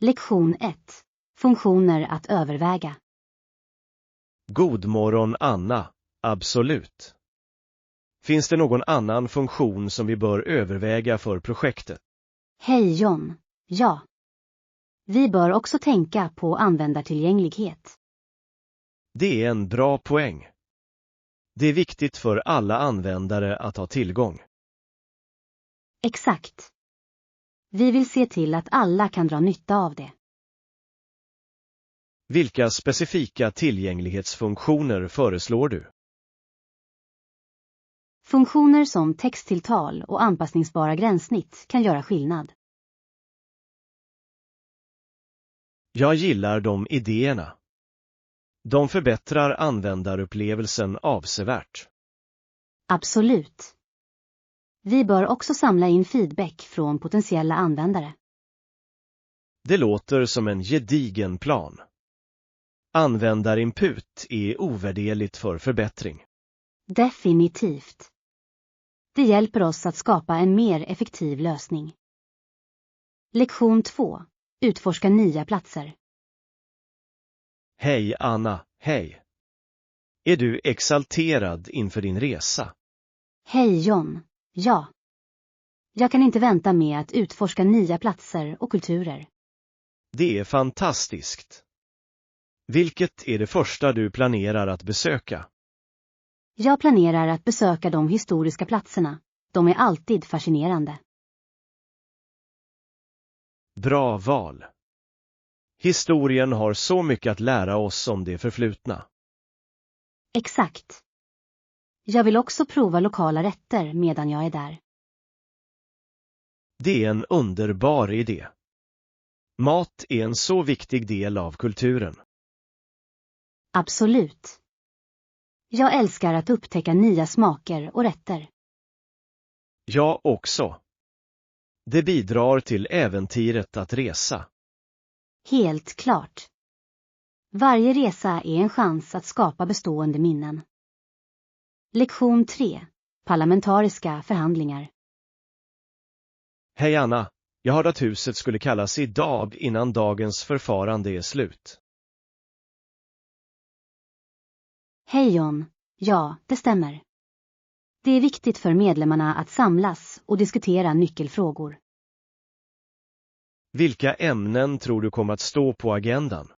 Lektion 1. Funktioner att överväga. God morgon Anna, absolut. Finns det någon annan funktion som vi bör överväga för projektet? Hej John, ja. Vi bör också tänka på användartillgänglighet. Det är en bra poäng. Det är viktigt för alla användare att ha tillgång. Exakt. Vi vill se till att alla kan dra nytta av det. Vilka specifika tillgänglighetsfunktioner föreslår du? Funktioner som texttilltal och anpassningsbara gränssnitt kan göra skillnad. Jag gillar de idéerna. De förbättrar användarupplevelsen avsevärt. Absolut. Vi bör också samla in feedback från potentiella användare. Det låter som en gedigen plan. Användarinput är ovärderligt för förbättring. Definitivt. Det hjälper oss att skapa en mer effektiv lösning. Lektion 2. Utforska nya platser. Hej Anna, hej. Är du exalterad inför din resa? Hej John, ja. Jag kan inte vänta med att utforska nya platser och kulturer. Det är fantastiskt. Vilket är det första du planerar att besöka? Jag planerar att besöka de historiska platserna. De är alltid fascinerande. Bra val. Historien har så mycket att lära oss om det förflutna. Exakt. Jag vill också prova lokala rätter medan jag är där. Det är en underbar idé. Mat är en så viktig del av kulturen. Absolut. Jag älskar att upptäcka nya smaker och rätter. Jag också. Det bidrar till äventyret att resa. Helt klart. Varje resa är en chans att skapa bestående minnen. Lektion 3. Parlamentariska förhandlingar. Hej Anna, jag hörde att huset skulle kallas idag innan dagens förfarande är slut. Hej John, ja, det stämmer. Det är viktigt för medlemmarna att samlas och diskutera nyckelfrågor. Vilka ämnen tror du kommer att stå på agendan?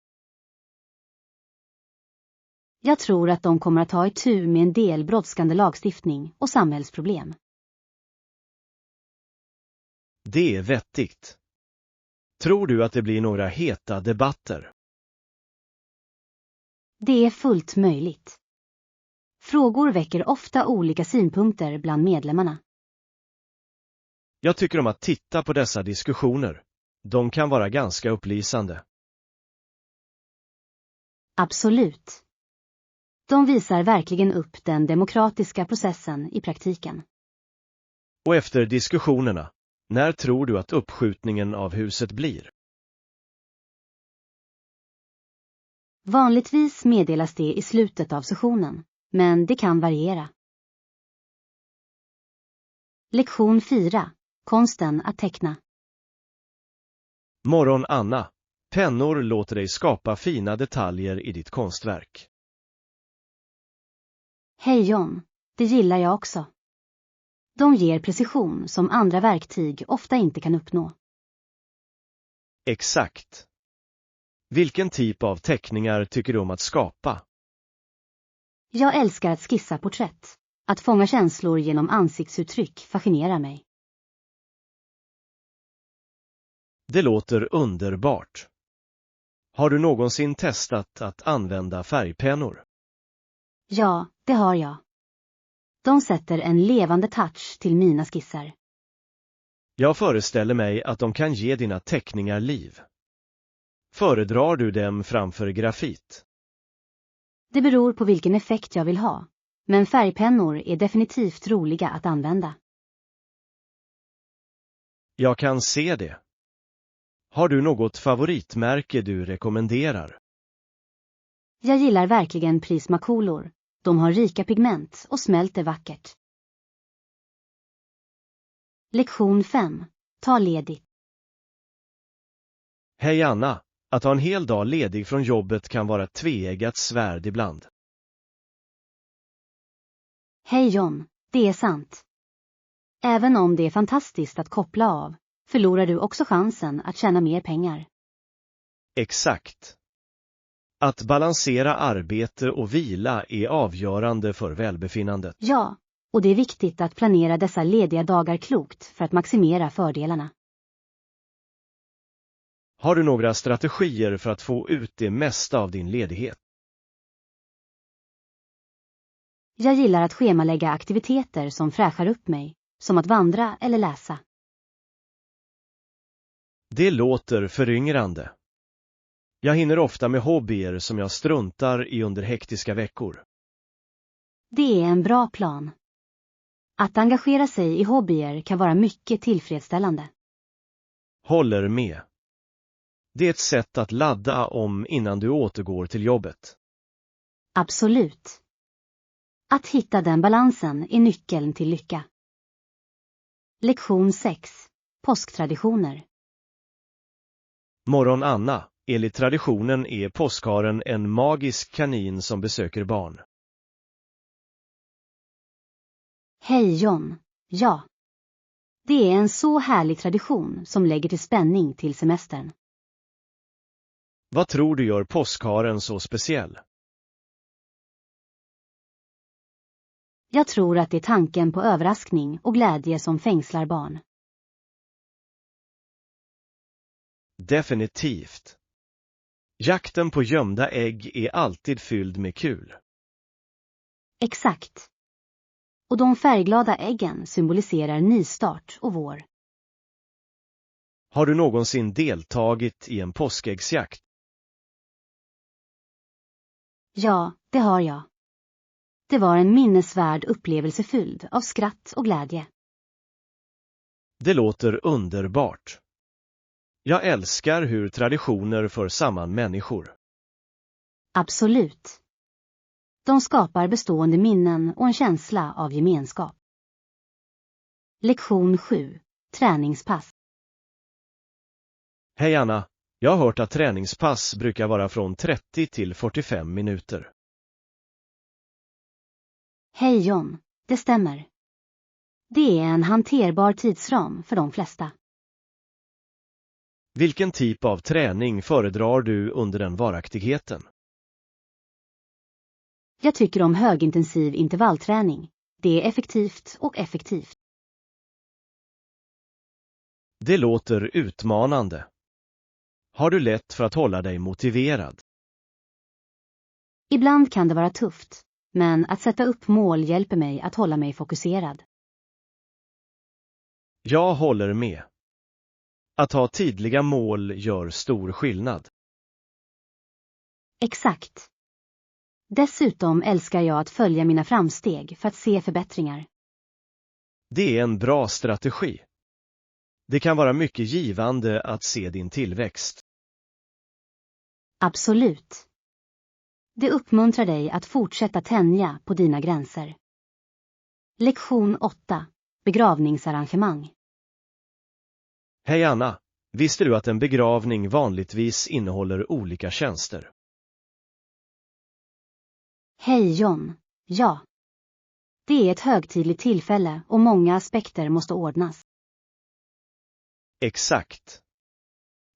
Jag tror att de kommer att ta itu med en del brådskande lagstiftning och samhällsproblem. Det är vettigt. Tror du att det blir några heta debatter? Det är fullt möjligt. Frågor väcker ofta olika synpunkter bland medlemmarna. Jag tycker om att titta på dessa diskussioner. De kan vara ganska upplysande. Absolut. De visar verkligen upp den demokratiska processen i praktiken. Och efter diskussionerna, när tror du att uppskjutningen av huset blir? Vanligtvis meddelas det i slutet av sessionen, men det kan variera. Lektion 4. Konsten att teckna. Morgon Anna, pennor låter dig skapa fina detaljer i ditt konstverk. Hej John, det gillar jag också. De ger precision som andra verktyg ofta inte kan uppnå. Exakt. Vilken typ av teckningar tycker du om att skapa? Jag älskar att skissa porträtt. Att fånga känslor genom ansiktsuttryck fascinerar mig. Det låter underbart. Har du någonsin testat att använda färgpennor? Ja, det har jag. De sätter en levande touch till mina skisser. Jag föreställer mig att de kan ge dina teckningar liv. Föredrar du dem framför grafit? Det beror på vilken effekt jag vill ha, men färgpennor är definitivt roliga att använda. Jag kan se det. Har du något favoritmärke du rekommenderar? Jag gillar verkligen Prismacolor. De har rika pigment och smälter vackert. Lektion 5. Ta ledigt. Hej Anna, att ha en hel dag ledig från jobbet kan vara ett tveeggat svärd ibland. Hej John, det är sant. Även om det är fantastiskt att koppla av, förlorar du också chansen att tjäna mer pengar. Exakt. Att balansera arbete och vila är avgörande för välbefinnandet. Ja, och det är viktigt att planera dessa lediga dagar klokt för att maximera fördelarna. Har du några strategier för att få ut det mesta av din ledighet? Jag gillar att schemalägga aktiviteter som fräschar upp mig, som att vandra eller läsa. Det låter föryngrande. Jag hinner ofta med hobbyer som jag struntar i under hektiska veckor. Det är en bra plan. Att engagera sig i hobbyer kan vara mycket tillfredsställande. Håller med. Det är ett sätt att ladda om innan du återgår till jobbet. Absolut. Att hitta den balansen är nyckeln till lycka. Lektion 6. Påsktraditioner. Morgon Anna, enligt traditionen är påskharen en magisk kanin som besöker barn. Hej John, ja. Det är en så härlig tradition som lägger till spänning till semestern. Vad tror du gör påskharen så speciell? Jag tror att det är tanken på överraskning och glädje som fängslar barn. Definitivt. Jakten på gömda ägg är alltid fylld med kul. Exakt. Och de färgglada äggen symboliserar nystart och vår. Har du någonsin deltagit i en påskäggsjakt? Ja, det har jag. Det var en minnesvärd upplevelse fylld av skratt och glädje. Det låter underbart. Jag älskar hur traditioner för samman människor. Absolut. De skapar bestående minnen och en känsla av gemenskap. Lektion 7. Träningspass. Hej Anna, jag har hört att träningspass brukar vara från 30 till 45 minuter. Hej John, det stämmer. Det är en hanterbar tidsram för de flesta. Vilken typ av träning föredrar du under den varaktigheten? Jag tycker om högintensiv intervallträning. Det är effektivt och effektivt. Det låter utmanande. Har du lätt för att hålla dig motiverad? Ibland kan det vara tufft, men att sätta upp mål hjälper mig att hålla mig fokuserad. Jag håller med. Att ha tydliga mål gör stor skillnad. Exakt. Dessutom älskar jag att följa mina framsteg för att se förbättringar. Det är en bra strategi. Det kan vara mycket givande att se din tillväxt. Absolut. Det uppmuntrar dig att fortsätta tänja på dina gränser. Lektion 8. Begravningsarrangemang. Hej Anna, visste du att en begravning vanligtvis innehåller olika tjänster? Hej John, ja. Det är ett högtidligt tillfälle och många aspekter måste ordnas. Exakt.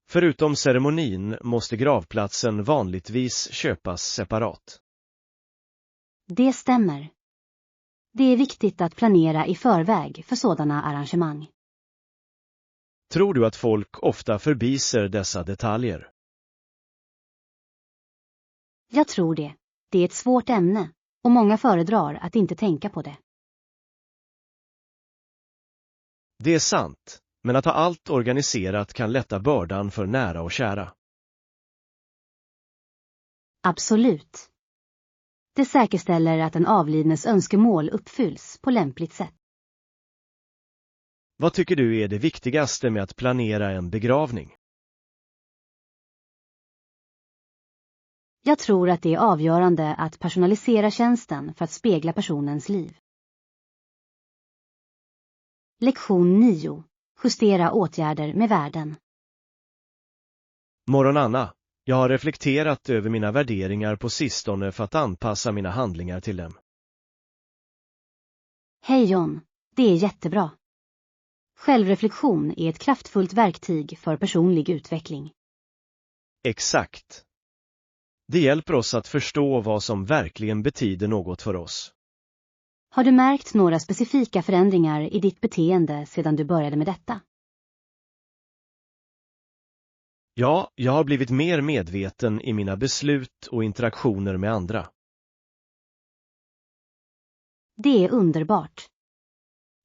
Förutom ceremonin måste gravplatsen vanligtvis köpas separat. Det stämmer. Det är viktigt att planera i förväg för sådana arrangemang. Tror du att folk ofta förbiser dessa detaljer? Jag tror det. Det är ett svårt ämne och många föredrar att inte tänka på det. Det är sant, men att ha allt organiserat kan lätta bördan för nära och kära. Absolut. Det säkerställer att den avlidnes önskemål uppfylls på lämpligt sätt. Vad tycker du är det viktigaste med att planera en begravning? Jag tror att det är avgörande att personalisera tjänsten för att spegla personens liv. Lektion 9. Justera åtgärder med värden. Morgon Anna, jag har reflekterat över mina värderingar på sistone för att anpassa mina handlingar till dem. Hej John, det är jättebra. Självreflektion är ett kraftfullt verktyg för personlig utveckling. Exakt. Det hjälper oss att förstå vad som verkligen betyder något för oss. Har du märkt några specifika förändringar i ditt beteende sedan du började med detta? Ja, jag har blivit mer medveten i mina beslut och interaktioner med andra. Det är underbart.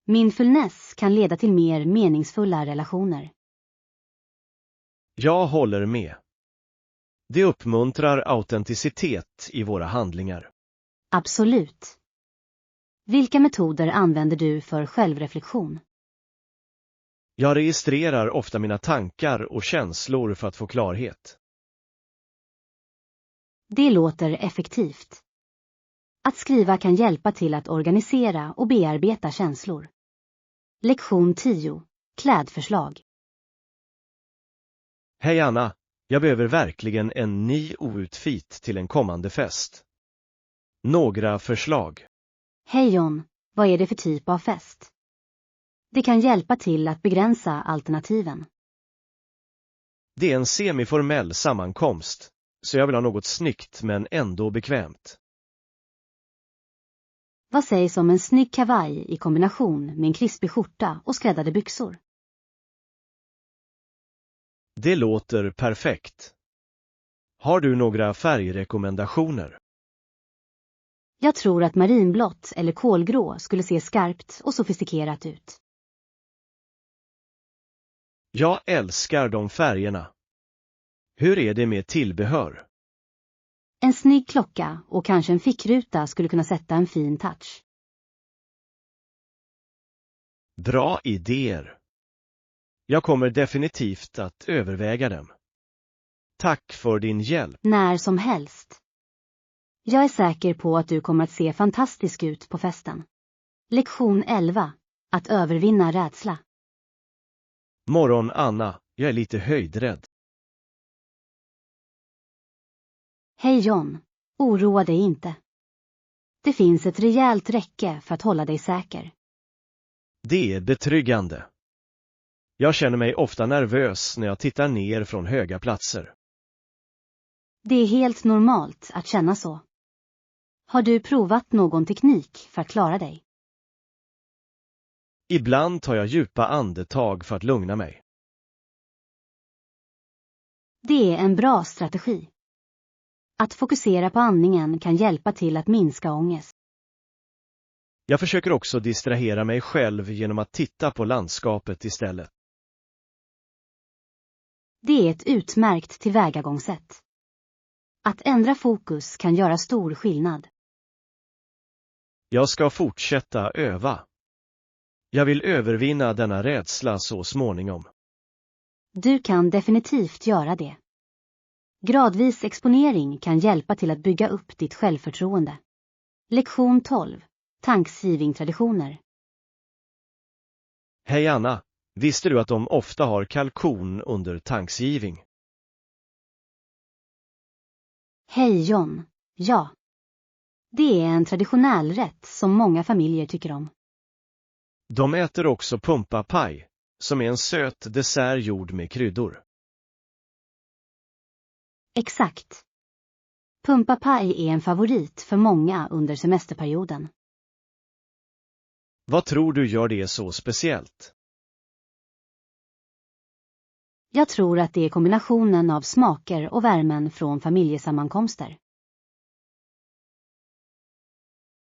Mindfulness kan leda till mer meningsfulla relationer. Jag håller med. Det uppmuntrar autenticitet i våra handlingar. Absolut. Vilka metoder använder du för självreflektion? Jag registrerar ofta mina tankar och känslor för att få klarhet. Det låter effektivt. Att skriva kan hjälpa till att organisera och bearbeta känslor. Lektion 10. Klädförslag. Hej Anna, jag behöver verkligen en ny outfit till en kommande fest. Några förslag. Hej John, vad är det för typ av fest? Det kan hjälpa till att begränsa alternativen. Det är en semiformell sammankomst, så jag vill ha något snyggt men ändå bekvämt. Vad sägs om en snygg kavaj i kombination med en krispig skjorta och skräddade byxor? Det låter perfekt. Har du några färgrekommendationer? Jag tror att marinblått eller kolgrå skulle se skarpt och sofistikerat ut. Jag älskar de färgerna. Hur är det med tillbehör? En snygg klocka och kanske en fickruta skulle kunna sätta en fin touch. Bra idéer. Jag kommer definitivt att överväga dem. Tack för din hjälp. När som helst. Jag är säker på att du kommer att se fantastisk ut på festen. Lektion 11. Att övervinna rädsla. Morgon Anna, jag är lite höjdrädd. Hej John, oroa dig inte. Det finns ett rejält räcke för att hålla dig säker. Det är betryggande. Jag känner mig ofta nervös när jag tittar ner från höga platser. Det är helt normalt att känna så. Har du provat någon teknik för att klara dig? Ibland tar jag djupa andetag för att lugna mig. Det är en bra strategi. Att fokusera på andningen kan hjälpa till att minska ångest. Jag försöker också distrahera mig själv genom att titta på landskapet istället. Det är ett utmärkt tillvägagångssätt. Att ändra fokus kan göra stor skillnad. Jag ska fortsätta öva. Jag vill övervinna denna rädsla så småningom. Du kan definitivt göra det. Gradvis exponering kan hjälpa till att bygga upp ditt självförtroende. Lektion 12. Thanksgiving-traditioner. Hej Anna, visste du att de ofta har kalkon under Thanksgiving? Hej John, ja. Det är en traditionell rätt som många familjer tycker om. De äter också pumpapaj, som är en söt dessert gjord med kryddor. Exakt. Pumpapaj är en favorit för många under semesterperioden. Vad tror du gör det så speciellt? Jag tror att det är kombinationen av smaker och värmen från familjesammankomster.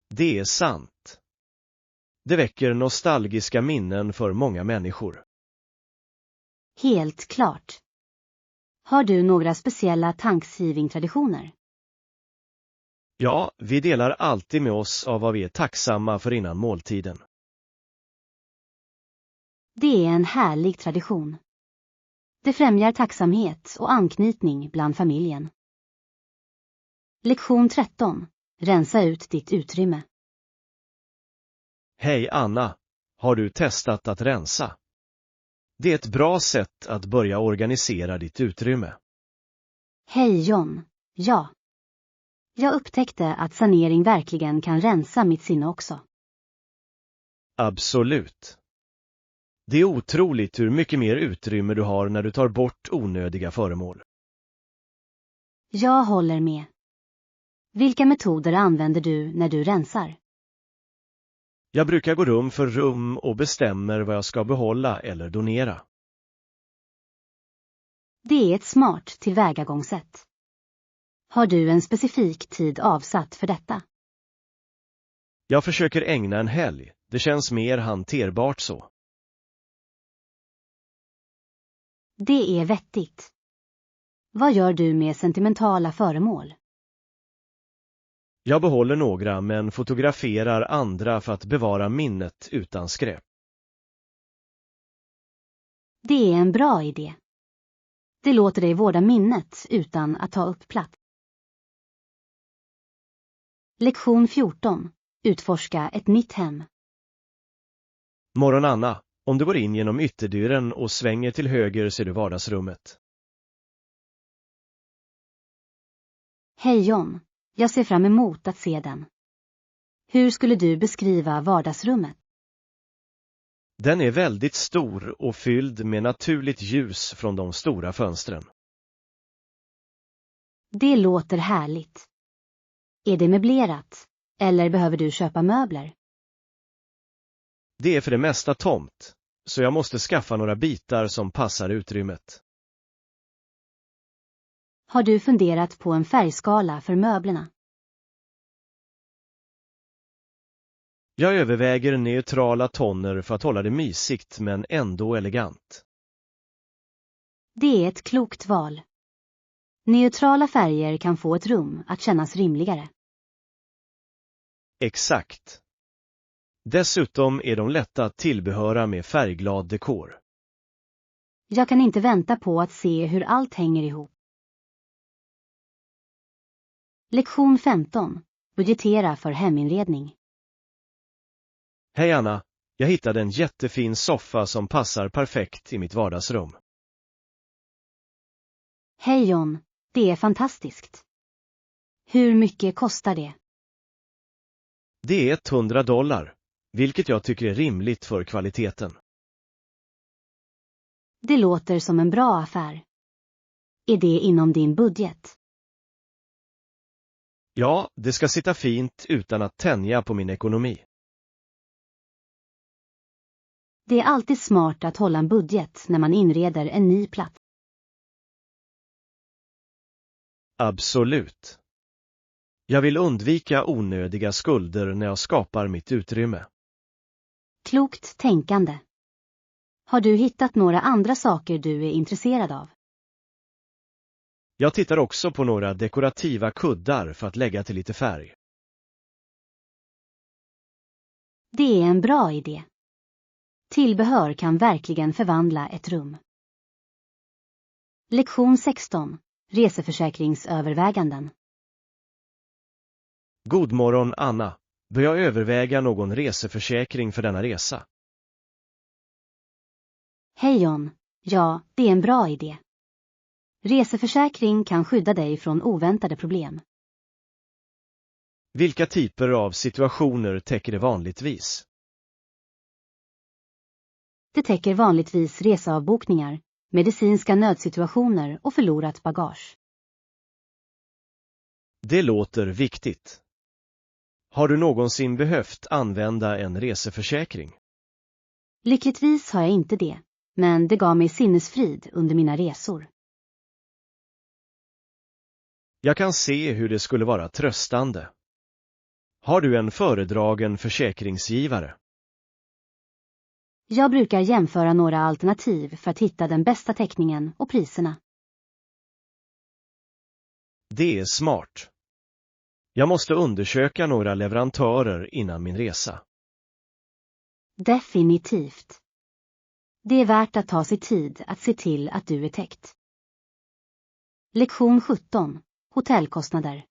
Det är sant. Det väcker nostalgiska minnen för många människor. Helt klart. Har du några speciella Thanksgiving-traditioner? Ja, vi delar alltid med oss av vad vi är tacksamma för innan måltiden. Det är en härlig tradition. Det främjar tacksamhet och anknytning bland familjen. Lektion 13. Rensa ut ditt utrymme. Hej Anna, har du testat att rensa? Det är ett bra sätt att börja organisera ditt utrymme. Hej John, ja. Jag upptäckte att sanering verkligen kan rensa mitt sinne också. Absolut. Det är otroligt hur mycket mer utrymme du har när du tar bort onödiga föremål. Jag håller med. Vilka metoder använder du när du rensar? Jag brukar gå rum för rum och bestämmer vad jag ska behålla eller donera. Det är ett smart tillvägagångssätt. Har du en specifik tid avsatt för detta? Jag försöker ägna en helg, det känns mer hanterbart så. Det är vettigt. Vad gör du med sentimentala föremål? Jag behåller några men fotograferar andra för att bevara minnet utan skräp. Det är en bra idé. Det låter dig vårda minnet utan att ta upp plats. Lektion 14. Utforska ett nytt hem. Morgon Anna, om du går in genom ytterdörren och svänger till höger ser du vardagsrummet. Hej John, jag ser fram emot att se den. Hur skulle du beskriva vardagsrummet? Den är väldigt stor och fylld med naturligt ljus från de stora fönstren. Det låter härligt. Är det möblerat? Eller behöver du köpa möbler? Det är för det mesta tomt, så jag måste skaffa några bitar som passar utrymmet. Har du funderat på en färgskala för möblerna? Jag överväger neutrala toner för att hålla det mysigt men ändå elegant. Det är ett klokt val. Neutrala färger kan få ett rum att kännas rymligare. Exakt. Dessutom är de lätta att tillbehöra med färgglad dekor. Jag kan inte vänta på att se hur allt hänger ihop. Lektion 15. Budgetera för heminredning. Hej Anna, jag hittade en jättefin soffa som passar perfekt i mitt vardagsrum. Hej John, det är fantastiskt. Hur mycket kostar det? Det är $100, vilket jag tycker är rimligt för kvaliteten. Det låter som en bra affär. Är det inom din budget? Ja, det ska sitta fint utan att tänja på min ekonomi. Det är alltid smart att hålla en budget när man inreder en ny plats. Absolut. Jag vill undvika onödiga skulder när jag skapar mitt utrymme. Klokt tänkande. Har du hittat några andra saker du är intresserad av? Jag tittar också på några dekorativa kuddar för att lägga till lite färg. Det är en bra idé. Tillbehör kan verkligen förvandla ett rum. Lektion 16. Reseförsäkringsöverväganden. God morgon Anna, bör jag överväga någon reseförsäkring för denna resa? Hej John, ja, det är en bra idé. Reseförsäkring kan skydda dig från oväntade problem. Vilka typer av situationer täcker det vanligtvis? Det täcker vanligtvis reseavbokningar, medicinska nödsituationer och förlorat bagage. Det låter viktigt. Har du någonsin behövt använda en reseförsäkring? Lyckligtvis har jag inte det, men det gav mig sinnesfrid under mina resor. Jag kan se hur det skulle vara tröstande. Har du en föredragen försäkringsgivare? Jag brukar jämföra några alternativ för att hitta den bästa täckningen och priserna. Det är smart. Jag måste undersöka några leverantörer innan min resa. Definitivt. Det är värt att ta sig tid att se till att du är täckt. Lektion 17. Hotellkostnader.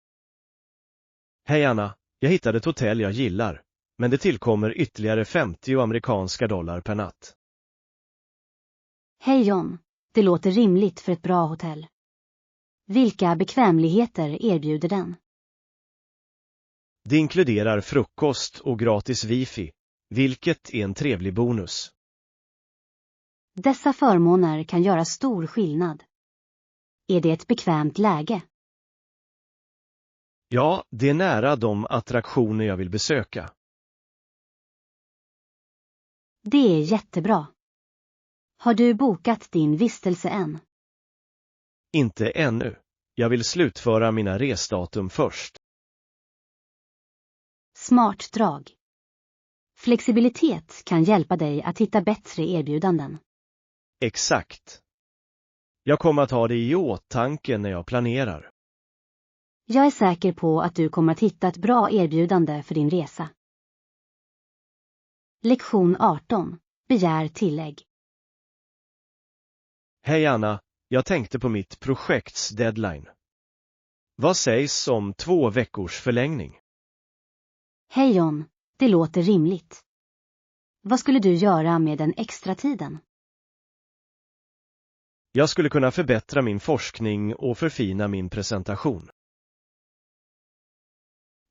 Hej Anna, jag hittade ett hotell jag gillar, men det tillkommer ytterligare $50 per natt. Hej John, det låter rimligt för ett bra hotell. Vilka bekvämligheter erbjuder den? Det inkluderar frukost och gratis wifi, vilket är en trevlig bonus. Dessa förmåner kan göra stor skillnad. Är det ett bekvämt läge? Ja, det är nära de attraktioner jag vill besöka. Det är jättebra. Har du bokat din vistelse än? Inte ännu. Jag vill slutföra mina resdatum först. Smart drag. Flexibilitet kan hjälpa dig att hitta bättre erbjudanden. Exakt. Jag kommer att ha det i åtanke när jag planerar. Jag är säker på att du kommer att hitta ett bra erbjudande för din resa. Lektion 18. Begär tillägg. Hej Anna, jag tänkte på mitt projekts deadline. Vad sägs om 2 veckors förlängning? Hej John, det låter rimligt. Vad skulle du göra med den extra tiden? Jag skulle kunna förbättra min forskning och förfina min presentation.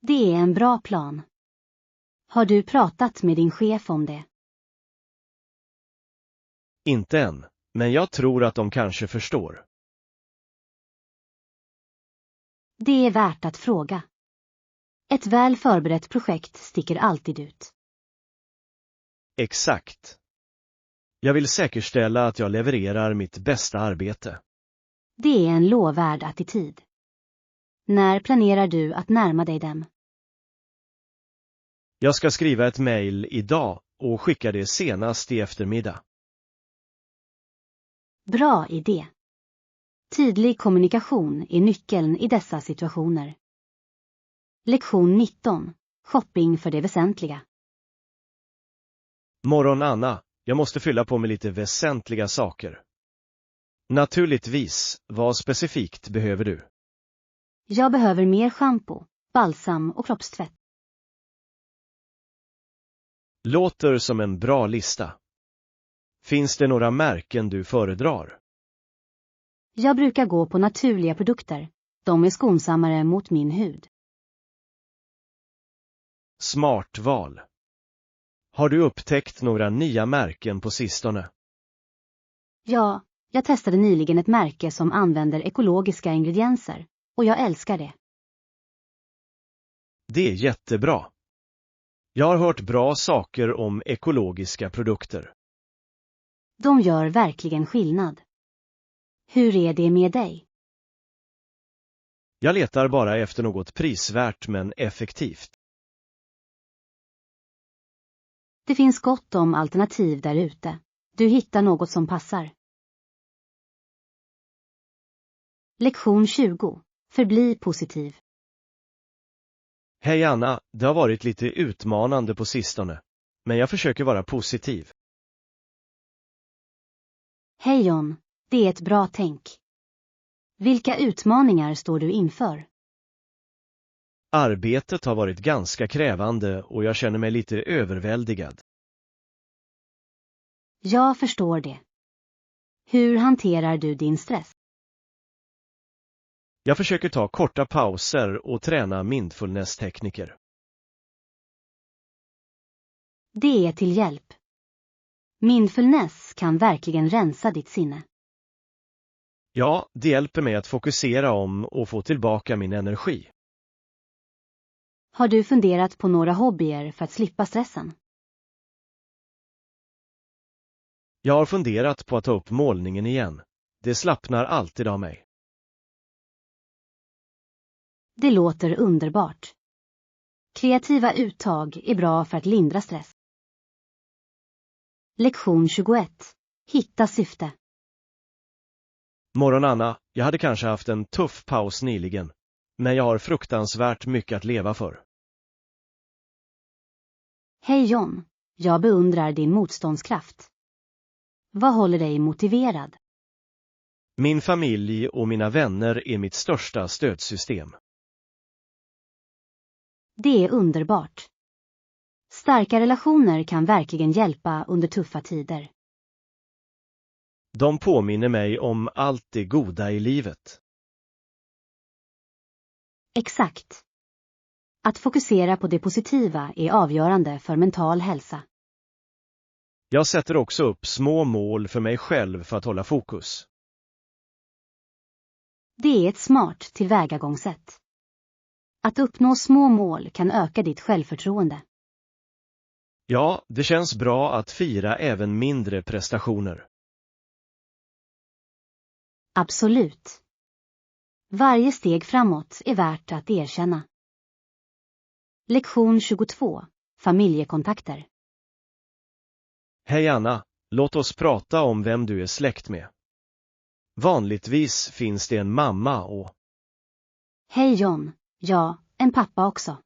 Det är en bra plan. Har du pratat med din chef om det? Inte än, men jag tror att de kanske förstår. Det är värt att fråga. Ett väl förberett projekt sticker alltid ut. Exakt. Jag vill säkerställa att jag levererar mitt bästa arbete. Det är en lovvärd attityd. När planerar du att närma dig dem? Jag ska skriva ett mejl idag och skicka det senast i eftermiddag. Bra idé. Tydlig kommunikation är nyckeln i dessa situationer. Lektion 19. Shopping för det väsentliga. Morgon Anna, jag måste fylla på med lite väsentliga saker. Naturligtvis, vad specifikt behöver du? Jag behöver mer shampoo, balsam och kroppstvätt. Låter som en bra lista. Finns det några märken du föredrar? Jag brukar gå på naturliga produkter. De är skonsammare mot min hud. Smart val. Har du upptäckt några nya märken på sistone? Ja, jag testade nyligen ett märke som använder ekologiska ingredienser. Och jag älskar det. Det är jättebra. Jag har hört bra saker om ekologiska produkter. De gör verkligen skillnad. Hur är det med dig? Jag letar bara efter något prisvärt men effektivt. Det finns gott om alternativ där ute. Du hittar något som passar. Lektion 20. Förbli positiv. Hej Anna, det har varit lite utmanande på sistone. Men jag försöker vara positiv. Hej John, det är ett bra tänk. Vilka utmaningar står du inför? Arbetet har varit ganska krävande och jag känner mig lite överväldigad. Jag förstår det. Hur hanterar du din stress? Jag försöker ta korta pauser och träna mindfulness-tekniker. Det är till hjälp. Mindfulness kan verkligen rensa ditt sinne. Ja, det hjälper mig att fokusera om och få tillbaka min energi. Har du funderat på några hobbyer för att slippa stressen? Jag har funderat på att ta upp målningen igen. Det slappnar alltid av mig. Det låter underbart. Kreativa uttag är bra för att lindra stress. Lektion 21. Hitta syfte. Morgon Anna, jag hade kanske haft en tuff paus nyligen. Men jag har fruktansvärt mycket att leva för. Hej John, jag beundrar din motståndskraft. Vad håller dig motiverad? Min familj och mina vänner är mitt största stödsystem. Det är underbart. Starka relationer kan verkligen hjälpa under tuffa tider. De påminner mig om allt det goda i livet. Exakt. Att fokusera på det positiva är avgörande för mental hälsa. Jag sätter också upp små mål för mig själv för att hålla fokus. Det är ett smart tillvägagångssätt. Att uppnå små mål kan öka ditt självförtroende. Ja, det känns bra att fira även mindre prestationer. Absolut. Varje steg framåt är värt att erkänna. Lektion 22. Familjekontakter. Hej Anna, låt oss prata om vem du är släkt med. Vanligtvis finns det en mamma och... Hej John. Ja, en pappa också.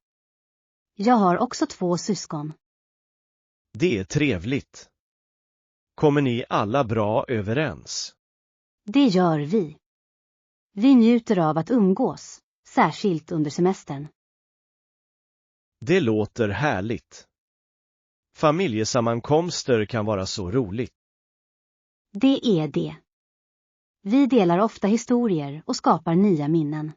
Jag har också 2 syskon. Det är trevligt. Kommer ni alla bra överens? Det gör vi. Vi njuter av att umgås, särskilt under semestern. Det låter härligt. Familjesammankomster kan vara så roligt. Det är det. Vi delar ofta historier och skapar nya minnen.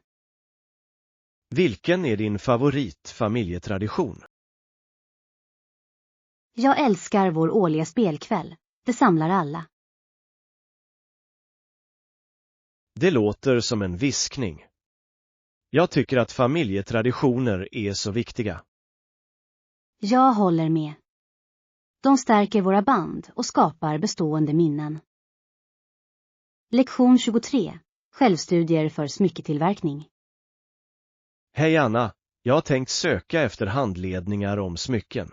Vilken är din favoritfamiljetradition? Jag älskar vår årliga spelkväll. Det samlar alla. Det låter som en viskning. Jag tycker att familjetraditioner är så viktiga. Jag håller med. De stärker våra band och skapar bestående minnen. Lektion 23. Självstudier för smycketillverkning. Hej Anna, jag har tänkt söka efter handledningar om smycken.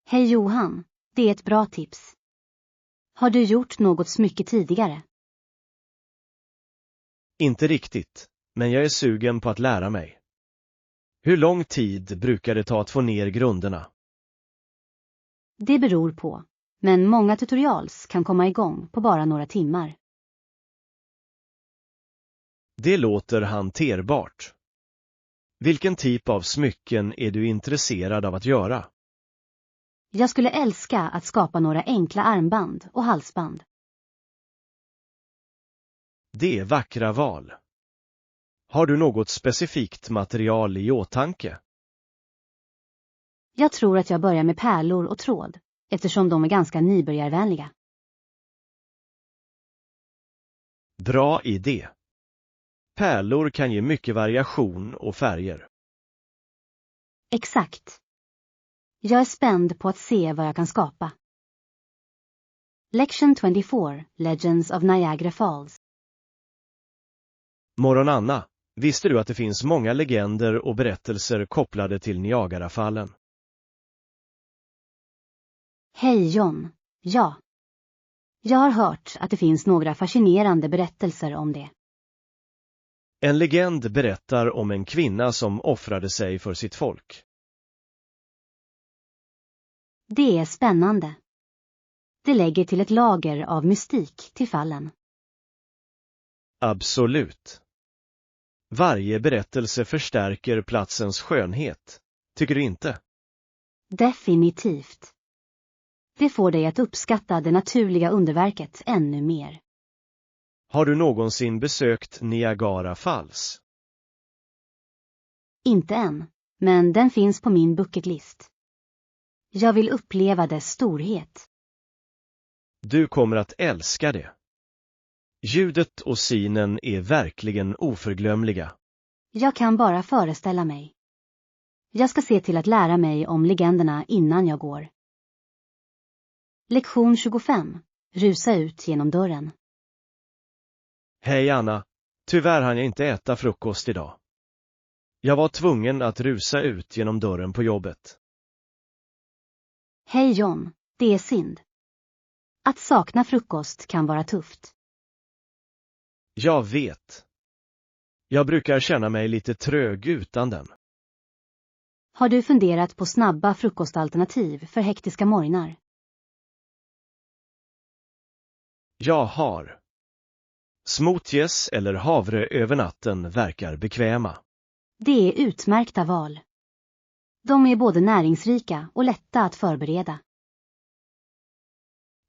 Hej Johan, det är ett bra tips. Har du gjort något smycke tidigare? Inte riktigt, men jag är sugen på att lära mig. Hur lång tid brukar det ta att få ner grunderna? Det beror på, men många tutorials kan komma igång på bara några timmar. Det låter hanterbart. Vilken typ av smycken är du intresserad av att göra? Jag skulle älska att skapa några enkla armband och halsband. Det är vackra val. Har du något specifikt material i åtanke? Jag tror att jag börjar med pärlor och tråd, eftersom de är ganska nybörjarvänliga. Bra idé. Pärlor kan ge mycket variation och färger. Exakt. Jag är spänd på att se vad jag kan skapa. Lection 24. Legends of Niagara Falls. Morgon Anna, visste du att det finns många legender och berättelser kopplade till Niagarafallen? Hej John. Ja. Jag har hört att det finns några fascinerande berättelser om det. En legend berättar om en kvinna som offrade sig för sitt folk. Det är spännande. Det lägger till ett lager av mystik till fallen. Absolut. Varje berättelse förstärker platsens skönhet, tycker du inte? Definitivt. Det får dig att uppskatta det naturliga underverket ännu mer. Har du någonsin besökt Niagara Falls? Inte än, men den finns på min bucketlist. Jag vill uppleva dess storhet. Du kommer att älska det. Ljudet och synen är verkligen oförglömliga. Jag kan bara föreställa mig. Jag ska se till att lära mig om legenderna innan jag går. Lektion 25. Rusa ut genom dörren. Hej Anna, tyvärr hann jag inte äta frukost idag. Jag var tvungen att rusa ut genom dörren på jobbet. Hej John, det är synd. Att sakna frukost kan vara tufft. Jag vet. Jag brukar känna mig lite trög utan den. Har du funderat på snabba frukostalternativ för hektiska morgnar? Jag har. Smoothies eller havre över natten verkar bekväma. Det är utmärkta val. De är både näringsrika och lätta att förbereda.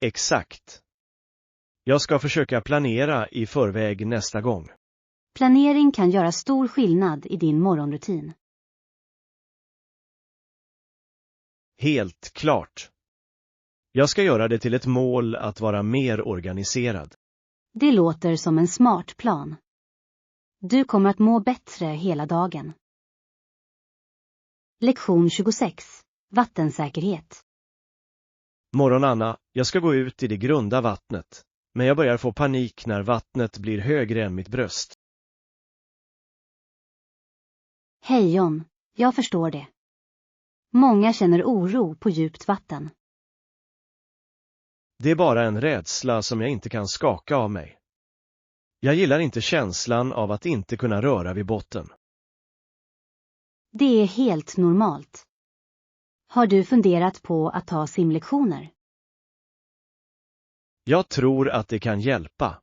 Exakt. Jag ska försöka planera i förväg nästa gång. Planering kan göra stor skillnad i din morgonrutin. Helt klart. Jag ska göra det till ett mål att vara mer organiserad. Det låter som en smart plan. Du kommer att må bättre hela dagen. Lektion 26. Vattensäkerhet. Morgon Anna, jag ska gå ut i det grunda vattnet, men jag börjar få panik när vattnet blir högre än mitt bröst. Hej John, jag förstår det. Många känner oro på djupt vatten. Det är bara en rädsla som jag inte kan skaka av mig. Jag gillar inte känslan av att inte kunna röra vid botten. Det är helt normalt. Har du funderat på att ta simlektioner? Jag tror att det kan hjälpa.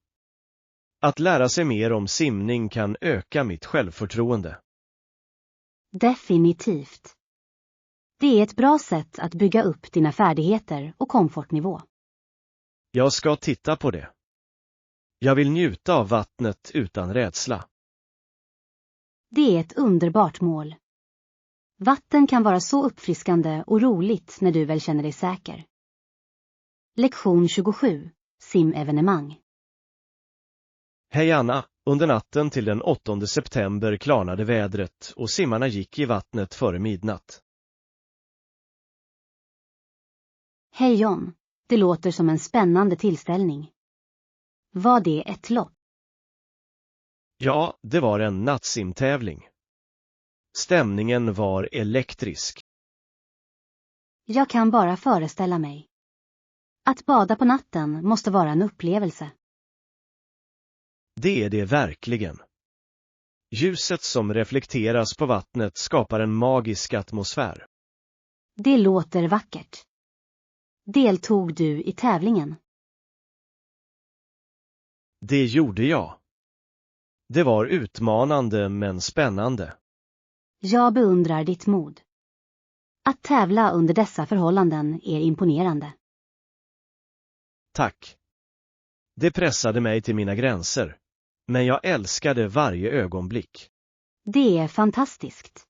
Att lära sig mer om simning kan öka mitt självförtroende. Definitivt. Det är ett bra sätt att bygga upp dina färdigheter och komfortnivå. Jag ska titta på det. Jag vill njuta av vattnet utan rädsla. Det är ett underbart mål. Vatten kan vara så uppfriskande och roligt när du väl känner dig säker. Lektion 27. Simevenemang. Hej Anna, under natten till den 8 september klarnade vädret och simmarna gick i vattnet före midnatt. Hej John, det låter som en spännande tillställning. Var det ett lopp? Ja, det var en nattsimtävling. Stämningen var elektrisk. Jag kan bara föreställa mig. Att bada på natten måste vara en upplevelse. Det är det verkligen. Ljuset som reflekteras på vattnet skapar en magisk atmosfär. Det låter vackert. Deltog du i tävlingen? Det gjorde jag. Det var utmanande men spännande. Jag beundrar ditt mod. Att tävla under dessa förhållanden är imponerande. Tack. Det pressade mig till mina gränser, men jag älskade varje ögonblick. Det är fantastiskt.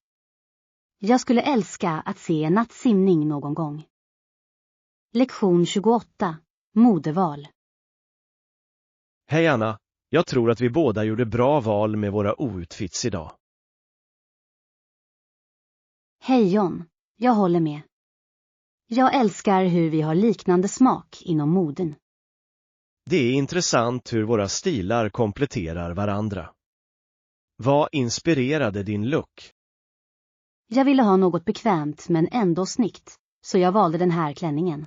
Jag skulle älska att se en nattsimning någon gång. Lektion 28. Modeval. Hej Anna, jag tror att vi båda gjorde bra val med våra outfits idag. Hej John, jag håller med. Jag älskar hur vi har liknande smak inom moden. Det är intressant hur våra stilar kompletterar varandra. Vad inspirerade din look? Jag ville ha något bekvämt men ändå snyggt, så jag valde den här klänningen.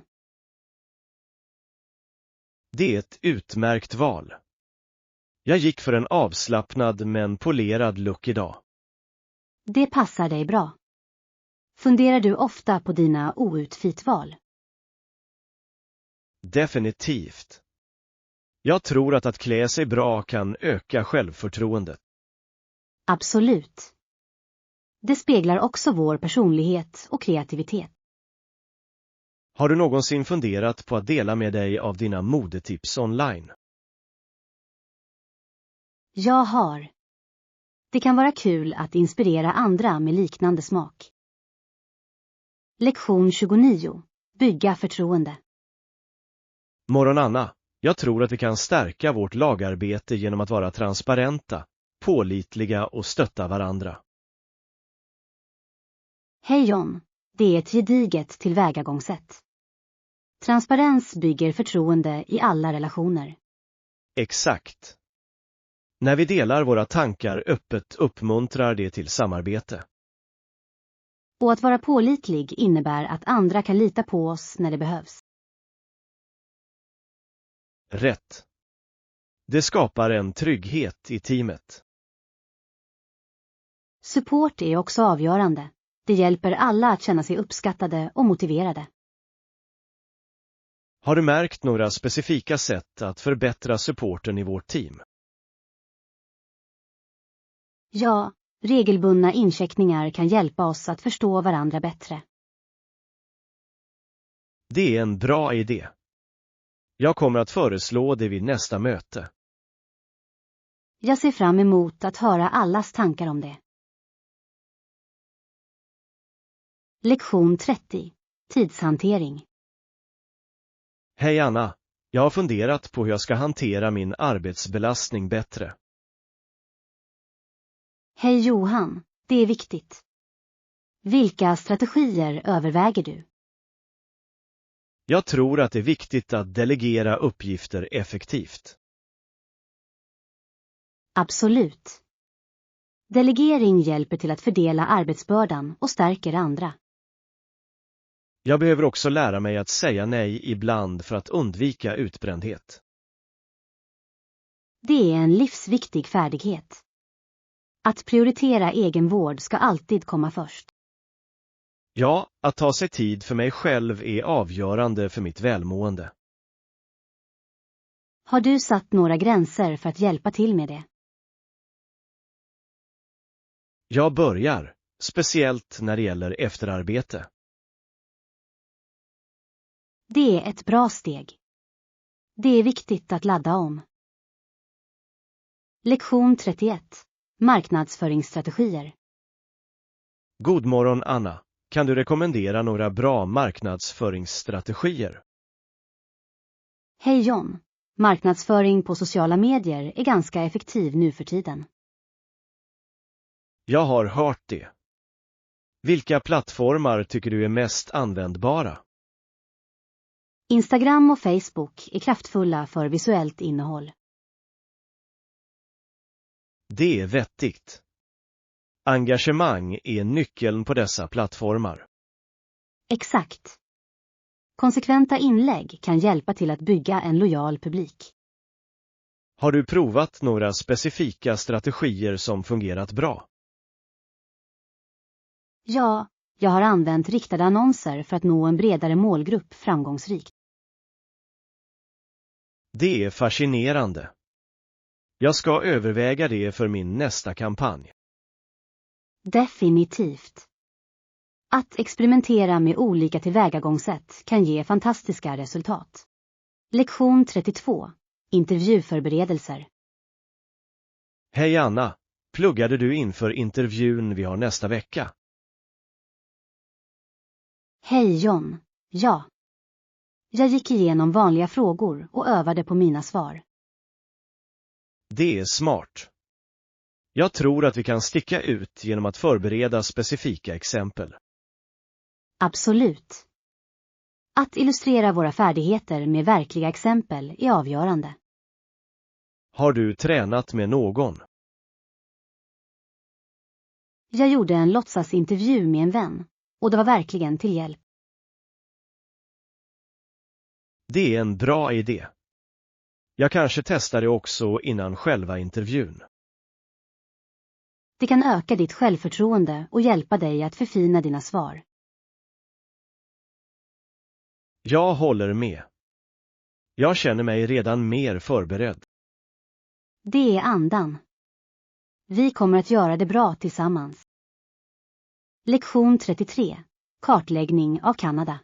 Det är ett utmärkt val. Jag gick för en avslappnad men polerad look idag. Det passar dig bra. Funderar du ofta på dina outfitval? Definitivt. Jag tror att klä sig bra kan öka självförtroendet. Absolut. Det speglar också vår personlighet och kreativitet. Har du någonsin funderat på att dela med dig av dina modetips online? Jag har. Det kan vara kul att inspirera andra med liknande smak. Lektion 29. Bygga förtroende. Morgon Anna, jag tror att vi kan stärka vårt lagarbete genom att vara transparenta, pålitliga och stötta varandra. Hej John, det är ett gediget tillvägagångssätt. Transparens bygger förtroende i alla relationer. Exakt. När vi delar våra tankar öppet uppmuntrar det till samarbete. Och att vara pålitlig innebär att andra kan lita på oss när det behövs. Rätt. Det skapar en trygghet i teamet. Support är också avgörande. Det hjälper alla att känna sig uppskattade och motiverade. Har du märkt några specifika sätt att förbättra supporten i vårt team? Ja, regelbundna incheckningar kan hjälpa oss att förstå varandra bättre. Det är en bra idé. Jag kommer att föreslå det vid nästa möte. Jag ser fram emot att höra allas tankar om det. Lektion 30. Tidshantering. Hej Anna, jag har funderat på hur jag ska hantera min arbetsbelastning bättre. Hej Johan, det är viktigt. Vilka strategier överväger du? Jag tror att det är viktigt att delegera uppgifter effektivt. Absolut. Delegering hjälper till att fördela arbetsbördan och stärker andra. Jag behöver också lära mig att säga nej ibland för att undvika utbrändhet. Det är en livsviktig färdighet. Att prioritera egenvård ska alltid komma först. Ja, att ta sig tid för mig själv är avgörande för mitt välmående. Har du satt några gränser för att hjälpa till med det? Jag börjar, speciellt när det gäller efterarbete. Det är ett bra steg. Det är viktigt att ladda om. Lektion 31. Marknadsföringsstrategier. God morgon Anna, kan du rekommendera några bra marknadsföringsstrategier? Hej John. Marknadsföring på sociala medier är ganska effektiv nu för tiden. Jag har hört det. Vilka plattformar tycker du är mest användbara? Instagram och Facebook är kraftfulla för visuellt innehåll. Det är vettigt. Engagemang är nyckeln på dessa plattformar. Exakt. Konsekventa inlägg kan hjälpa till att bygga en lojal publik. Har du provat några specifika strategier som fungerat bra? Ja, jag har använt riktade annonser för att nå en bredare målgrupp framgångsrikt. Det är fascinerande. Jag ska överväga det för min nästa kampanj. Definitivt. Att experimentera med olika tillvägagångssätt kan ge fantastiska resultat. Lektion 32. Intervjuförberedelser. Hej Anna, pluggade du inför intervjun vi har nästa vecka? Hej John. Ja. Jag gick igenom vanliga frågor och övade på mina svar. Det är smart. Jag tror att vi kan sticka ut genom att förbereda specifika exempel. Absolut. Att illustrera våra färdigheter med verkliga exempel är avgörande. Har du tränat med någon? Jag gjorde en låtsasintervju med en vän, och det var verkligen till hjälp. Det är en bra idé. Jag kanske testar det också innan själva intervjun. Det kan öka ditt självförtroende och hjälpa dig att förfina dina svar. Jag håller med. Jag känner mig redan mer förberedd. Det är andan. Vi kommer att göra det bra tillsammans. Lektion 33. Kartläggning av Kanada.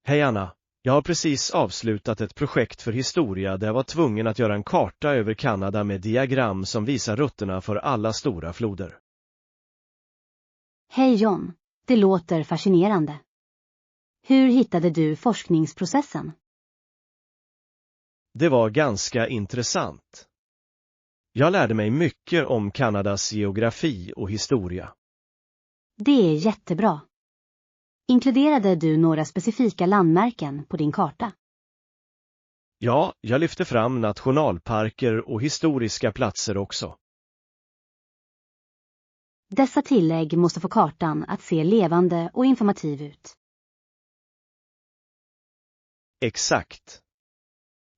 Hej Anna, jag har precis avslutat ett projekt för historia där jag var tvungen att göra en karta över Kanada med diagram som visar rutterna för alla stora floder. Hej John, det låter fascinerande. Hur hittade du forskningsprocessen? Det var ganska intressant. Jag lärde mig mycket om Kanadas geografi och historia. Det är jättebra. Inkluderade du några specifika landmärken på din karta? Ja, jag lyfte fram nationalparker och historiska platser också. Dessa tillägg måste få kartan att se levande och informativ ut. Exakt.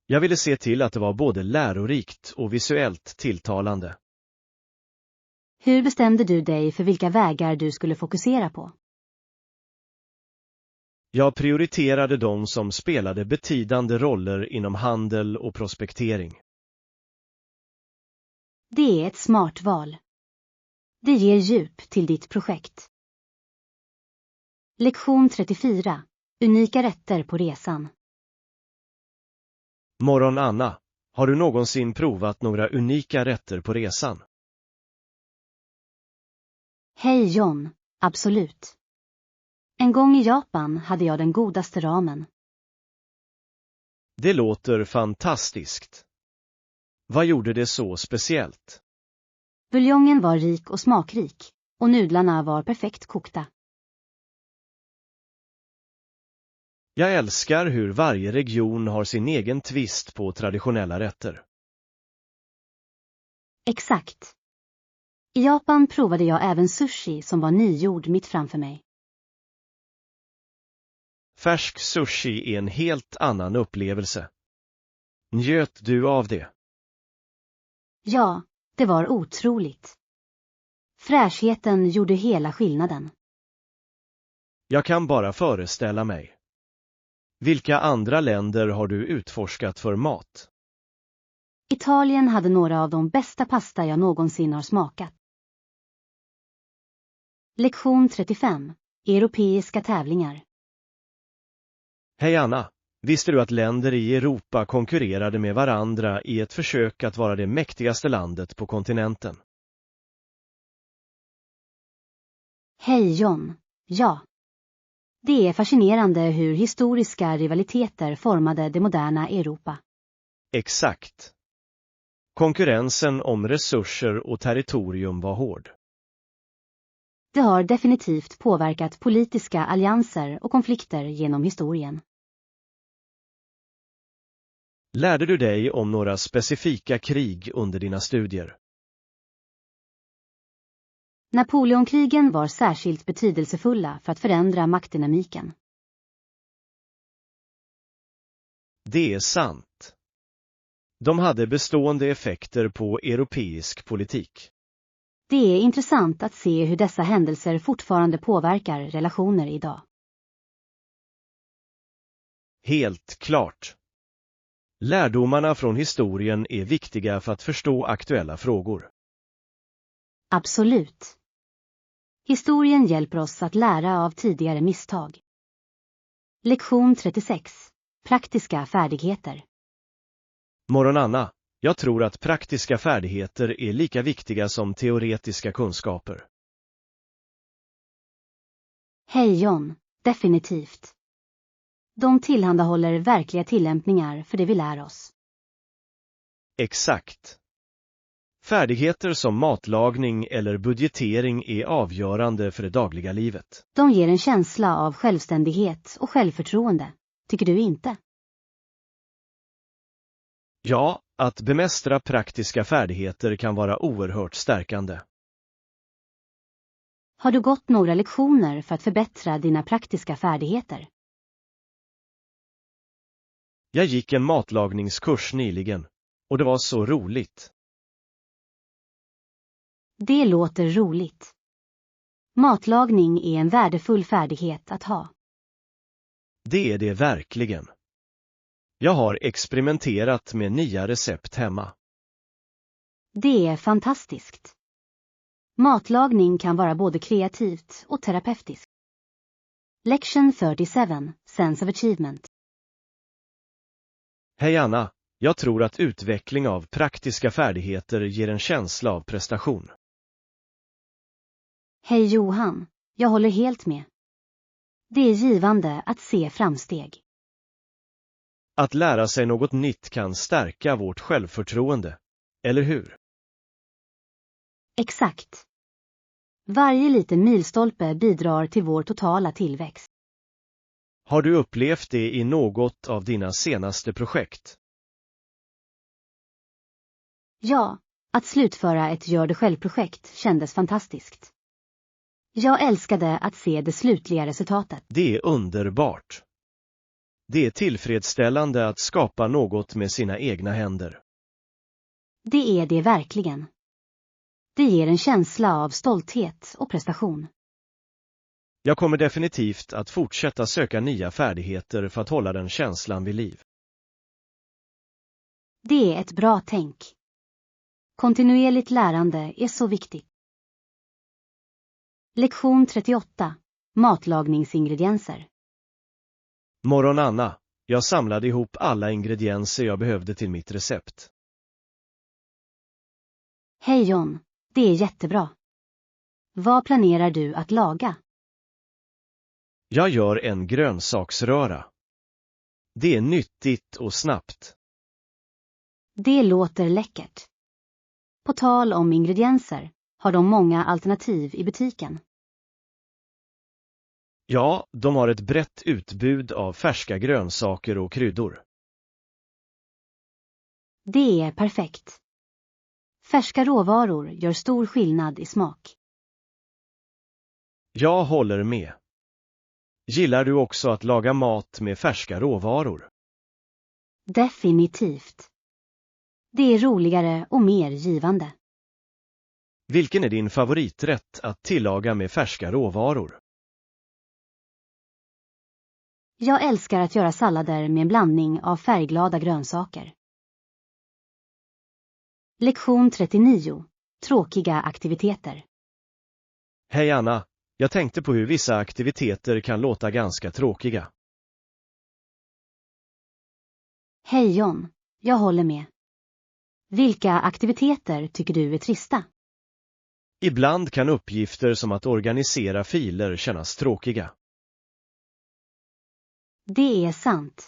Jag ville se till att det var både lärorikt och visuellt tilltalande. Hur bestämde du dig för vilka vägar du skulle fokusera på? Jag prioriterade de som spelade betydande roller inom handel och prospektering. Det är ett smart val. Det ger djup till ditt projekt. Lektion 34. Unika rätter på resan. Morgon Anna, Har du någonsin provat några unika rätter på resan? Hej John, absolut. En gång i Japan hade jag den godaste ramen. Det låter fantastiskt. Vad gjorde det så speciellt? Buljongen var rik och smakrik, och nudlarna var perfekt kokta. Jag älskar hur varje region har sin egen twist på traditionella rätter. Exakt. I Japan provade jag även sushi som var nygjord mitt framför mig. Färsk sushi är en helt annan upplevelse. Njöt du av det? Ja, det var otroligt. Fräschheten gjorde hela skillnaden. Jag kan bara föreställa mig. Vilka andra länder har du utforskat för mat? Italien hade några av de bästa pasta jag någonsin har smakat. Lektion 35. Europeiska tävlingar. Hej Anna, visste du att länder i Europa konkurrerade med varandra i ett försök att vara det mäktigaste landet på kontinenten? Hej John, ja. Det är fascinerande hur historiska rivaliteter formade det moderna Europa. Exakt. Konkurrensen om resurser och territorium var hård. Det har definitivt påverkat politiska allianser och konflikter genom historien. Lärde du dig om några specifika krig under dina studier? Napoleonkrigen var särskilt betydelsefulla för att förändra maktdynamiken. Det är sant. De hade bestående effekter på europeisk politik. Det är intressant att se hur dessa händelser fortfarande påverkar relationer idag. Helt klart. Lärdomarna från historien är viktiga för att förstå aktuella frågor. Absolut. Historien hjälper oss att lära av tidigare misstag. Lektion 36. Praktiska färdigheter. Morgon Anna, jag tror att praktiska färdigheter är lika viktiga som teoretiska kunskaper. Hej John, definitivt. De tillhandahåller verkliga tillämpningar för det vi lär oss. Exakt. Färdigheter som matlagning eller budgetering är avgörande för det dagliga livet. De ger en känsla av självständighet och självförtroende, tycker du inte? Ja, att bemästra praktiska färdigheter kan vara oerhört stärkande. Har du gått några lektioner för att förbättra dina praktiska färdigheter? Jag gick en matlagningskurs nyligen, och det var så roligt. Det låter roligt. Matlagning är en värdefull färdighet att ha. Det är det verkligen. Jag har experimenterat med nya recept hemma. Det är fantastiskt. Matlagning kan vara både kreativt och terapeutiskt. Lektion 37. Sense of achievement. Hej Anna, jag tror att utveckling av praktiska färdigheter ger en känsla av prestation. Hej Johan, jag håller helt med. Det är givande att se framsteg. Att lära sig något nytt kan stärka vårt självförtroende, eller hur? Exakt. Varje liten milstolpe bidrar till vår totala tillväxt. Har du upplevt det i något av dina senaste projekt? Ja, att slutföra ett gör det själv-projekt kändes fantastiskt. Jag älskade att se det slutliga resultatet. Det är underbart. Det är tillfredsställande att skapa något med sina egna händer. Det är det verkligen. Det ger en känsla av stolthet och prestation. Jag kommer definitivt att fortsätta söka nya färdigheter för att hålla den känslan vid liv. Det är ett bra tänk. Kontinuerligt lärande är så viktigt. Lektion 38. Matlagningsingredienser. Morgon Anna, Jag samlade ihop alla ingredienser jag behövde till mitt recept. Hej John, det är jättebra. Vad planerar du att laga? Jag gör en grönsaksröra. Det är nyttigt och snabbt. Det låter läckert. På tal om ingredienser, har de många alternativ i butiken? Ja, de har ett brett utbud av färska grönsaker och kryddor. Det är perfekt. Färska råvaror gör stor skillnad i smak. Jag håller med. Gillar du också att laga mat med färska råvaror? Definitivt. Det är roligare och mer givande. Vilken är din favoriträtt att tillaga med färska råvaror? Jag älskar att göra sallader med en blandning av färgglada grönsaker. Lektion 39. Tråkiga aktiviteter. Hej Anna, jag tänkte på hur vissa aktiviteter kan låta ganska tråkiga. Hej John, jag håller med. Vilka aktiviteter tycker du är trista? Ibland kan uppgifter som att organisera filer kännas tråkiga. Det är sant.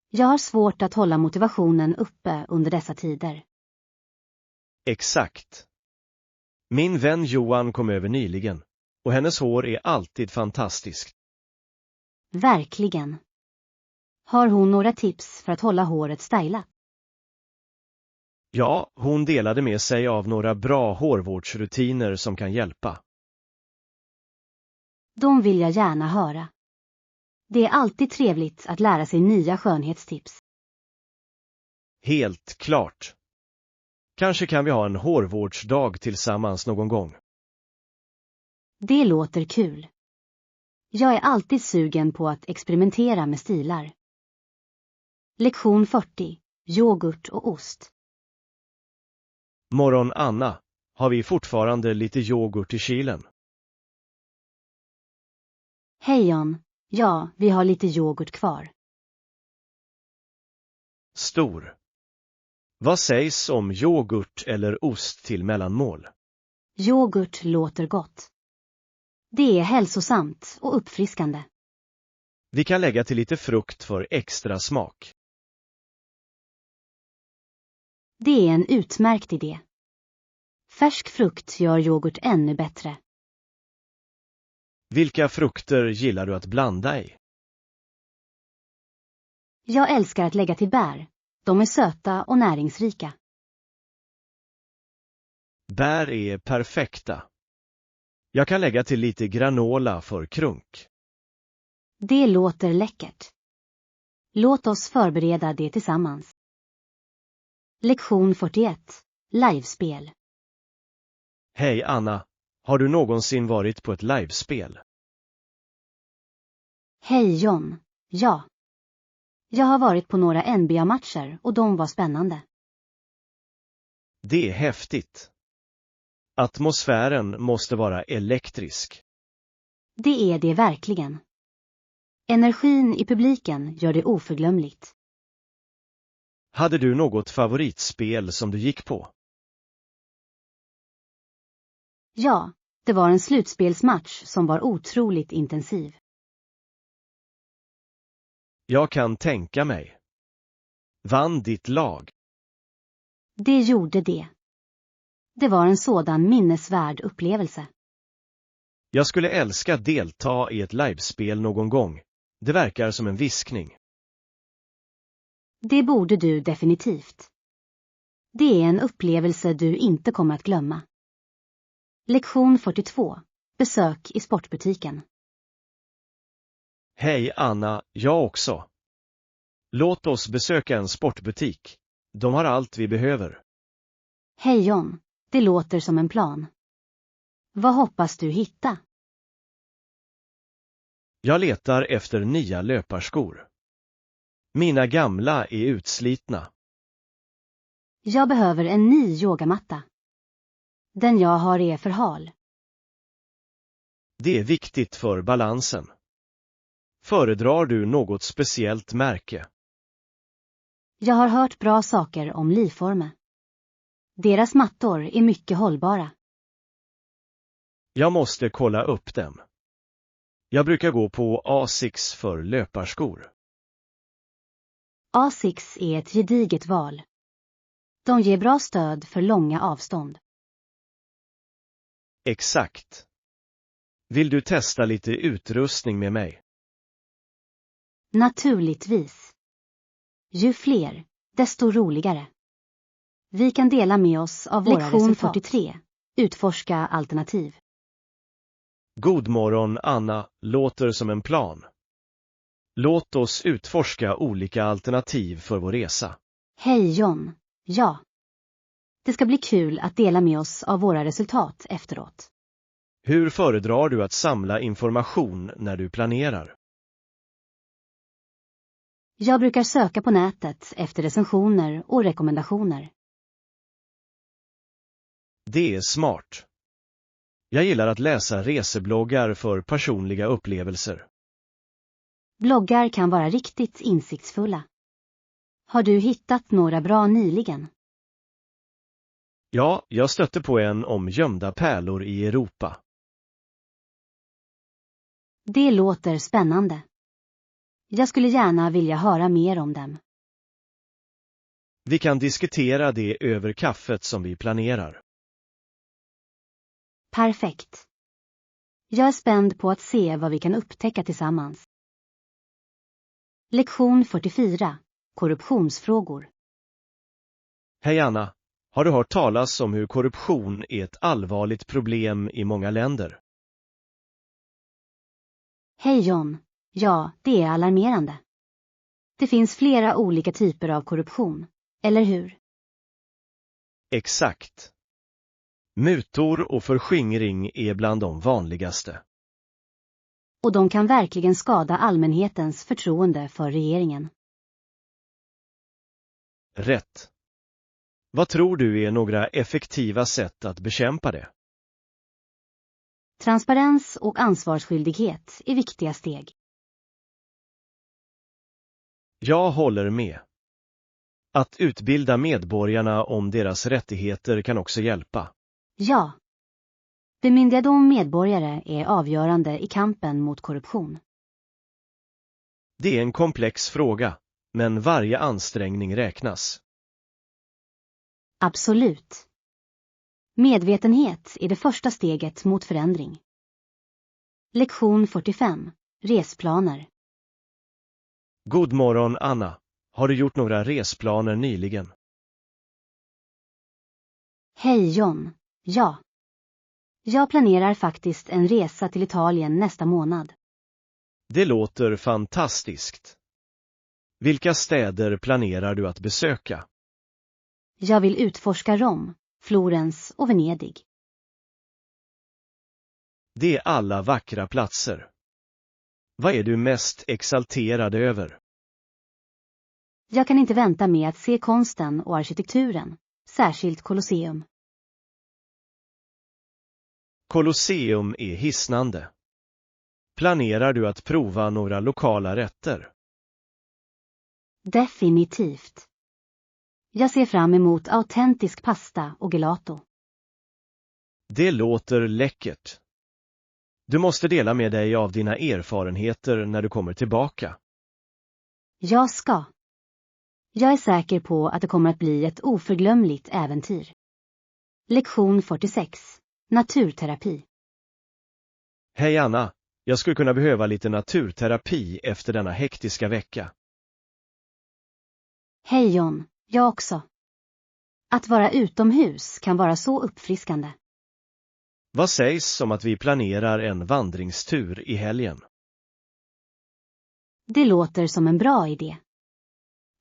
Jag har svårt att hålla motivationen uppe under dessa tider. Exakt. Min vän Johan kom över nyligen, och hennes hår är alltid fantastiskt. Verkligen. Har hon några tips för att hålla håret stylat? Ja, hon delade med sig av några bra hårvårdsrutiner som kan hjälpa. De vill jag gärna höra. Det är alltid trevligt att lära sig nya skönhetstips. Helt klart. Kanske kan vi ha en hårvårdsdag tillsammans någon gång. Det låter kul. Jag är alltid sugen på att experimentera med stilar. Lektion 40. Yoghurt och ost. Morgon Anna, har vi fortfarande lite yoghurt i kylen? Hej John. Ja, vi har lite yoghurt kvar. Stor. Vad sägs om yoghurt eller ost till mellanmål? Yoghurt låter gott. Det är hälsosamt och uppfriskande. Vi kan lägga till lite frukt för extra smak. Det är en utmärkt idé. Färsk frukt gör yoghurt ännu bättre. Vilka frukter gillar du att blanda i? Jag älskar att lägga till bär. De är söta och näringsrika. Bär är perfekta. Jag kan lägga till lite granola för krunk. Det låter läckert. Låt oss förbereda det tillsammans. Lektion 41. Livespel. Hej Anna, har du någonsin varit på ett livespel? Hej John. Ja. Jag har varit på några NBA-matcher och de var spännande. Det är häftigt. Atmosfären måste vara elektrisk. Det är det verkligen. Energin i publiken gör det oförglömligt. Hade du något favoritspel som du gick på? Ja, det var en slutspelsmatch som var otroligt intensiv. Jag kan tänka mig. Vann ditt lag? Det gjorde det. Det var en sådan minnesvärd upplevelse. Jag skulle älska att delta i ett livespel någon gång. Det verkar som en viskning. Det borde du definitivt. Det är en upplevelse du inte kommer att glömma. Lektion 42. Besök i sportbutiken. Hej Anna, jag också. Låt oss besöka en sportbutik. De har allt vi behöver. Hej John, det låter som en plan. Vad hoppas du hitta? Jag letar efter nya löparskor. Mina gamla är utslitna. Jag behöver en ny yogamatta. Den jag har är för hal. Det är viktigt för balansen. Föredrar du något speciellt märke? Jag har hört bra saker om Liforme. Deras mattor är mycket hållbara. Jag måste kolla upp dem. Jag brukar gå på Asics för löparskor. Asics är ett gediget val. De ger bra stöd för långa avstånd. Exakt. Vill du testa lite utrustning med mig? Naturligtvis. Ju fler, desto roligare. Vi kan dela med oss av våra resultat. Lektion 43. Utforska alternativ. God morgon, Anna, låter som en plan. Låt oss utforska olika alternativ för vår resa. Hej John. Ja. Det ska bli kul att dela med oss av våra resultat efteråt. Hur föredrar du att samla information när du planerar? Jag brukar söka på nätet efter recensioner och rekommendationer. Det är smart. Jag gillar att läsa resebloggar för personliga upplevelser. Bloggar kan vara riktigt insiktsfulla. Har du hittat några bra nyligen? Ja, jag stötte på en om gömda pärlor i Europa. Det låter spännande. Jag skulle gärna vilja höra mer om dem. Vi kan diskutera det över kaffet som vi planerar. Perfekt. Jag är spänd på att se vad vi kan upptäcka tillsammans. Lektion 44. Korruptionsfrågor. Hej Anna, har du hört talas om hur korruption är ett allvarligt problem i många länder? Hej John. Ja, det är alarmerande. Det finns flera olika typer av korruption, eller hur? Exakt. Mutor och förskingring är bland de vanligaste. Och de kan verkligen skada allmänhetens förtroende för regeringen. Rätt. Vad tror du är några effektiva sätt att bekämpa det? Transparens och ansvarsskyldighet är viktiga steg. Jag håller med. Att utbilda medborgarna om deras rättigheter kan också hjälpa. Ja. Bemyndiga de medborgare är avgörande i kampen mot korruption. Det är en komplex fråga, men varje ansträngning räknas. Absolut. Medvetenhet är det första steget mot förändring. Lektion 45. Resplaner. God morgon, Anna. Har du gjort några resplaner nyligen? Hej John. Ja. Jag planerar faktiskt en resa till Italien nästa månad. Det låter fantastiskt. Vilka städer planerar du att besöka? Jag vill utforska Rom, Florens och Venedig. Det är alla vackra platser. Vad är du mest exalterad över? Jag kan inte vänta med att se konsten och arkitekturen, särskilt Colosseum. Colosseum är hisnande. Planerar du att prova några lokala rätter? Definitivt. Jag ser fram emot autentisk pasta och gelato. Det låter läckert. Du måste dela med dig av dina erfarenheter när du kommer tillbaka. Jag ska. Jag är säker på att det kommer att bli ett oförglömligt äventyr. Lektion 46. Naturterapi. Hej Anna, jag skulle kunna behöva lite naturterapi efter denna hektiska vecka. Hej John, jag också. Att vara utomhus kan vara så uppfriskande. Vad sägs om att vi planerar en vandringstur i helgen? Det låter som en bra idé.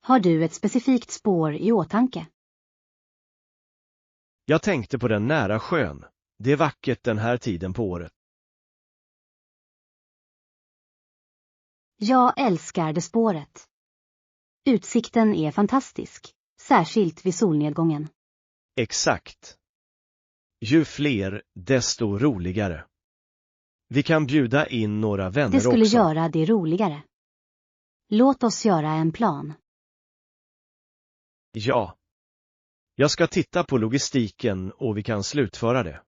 Har du ett specifikt spår i åtanke? Jag tänkte på den nära sjön. Det är vackert den här tiden på året. Jag älskar det spåret. Utsikten är fantastisk, särskilt vid solnedgången. Exakt. Ju fler, desto roligare. Vi kan bjuda in några vänner Det skulle också. göra det roligare. Låt oss göra en plan. Ja. Jag ska titta på logistiken och vi kan slutföra det.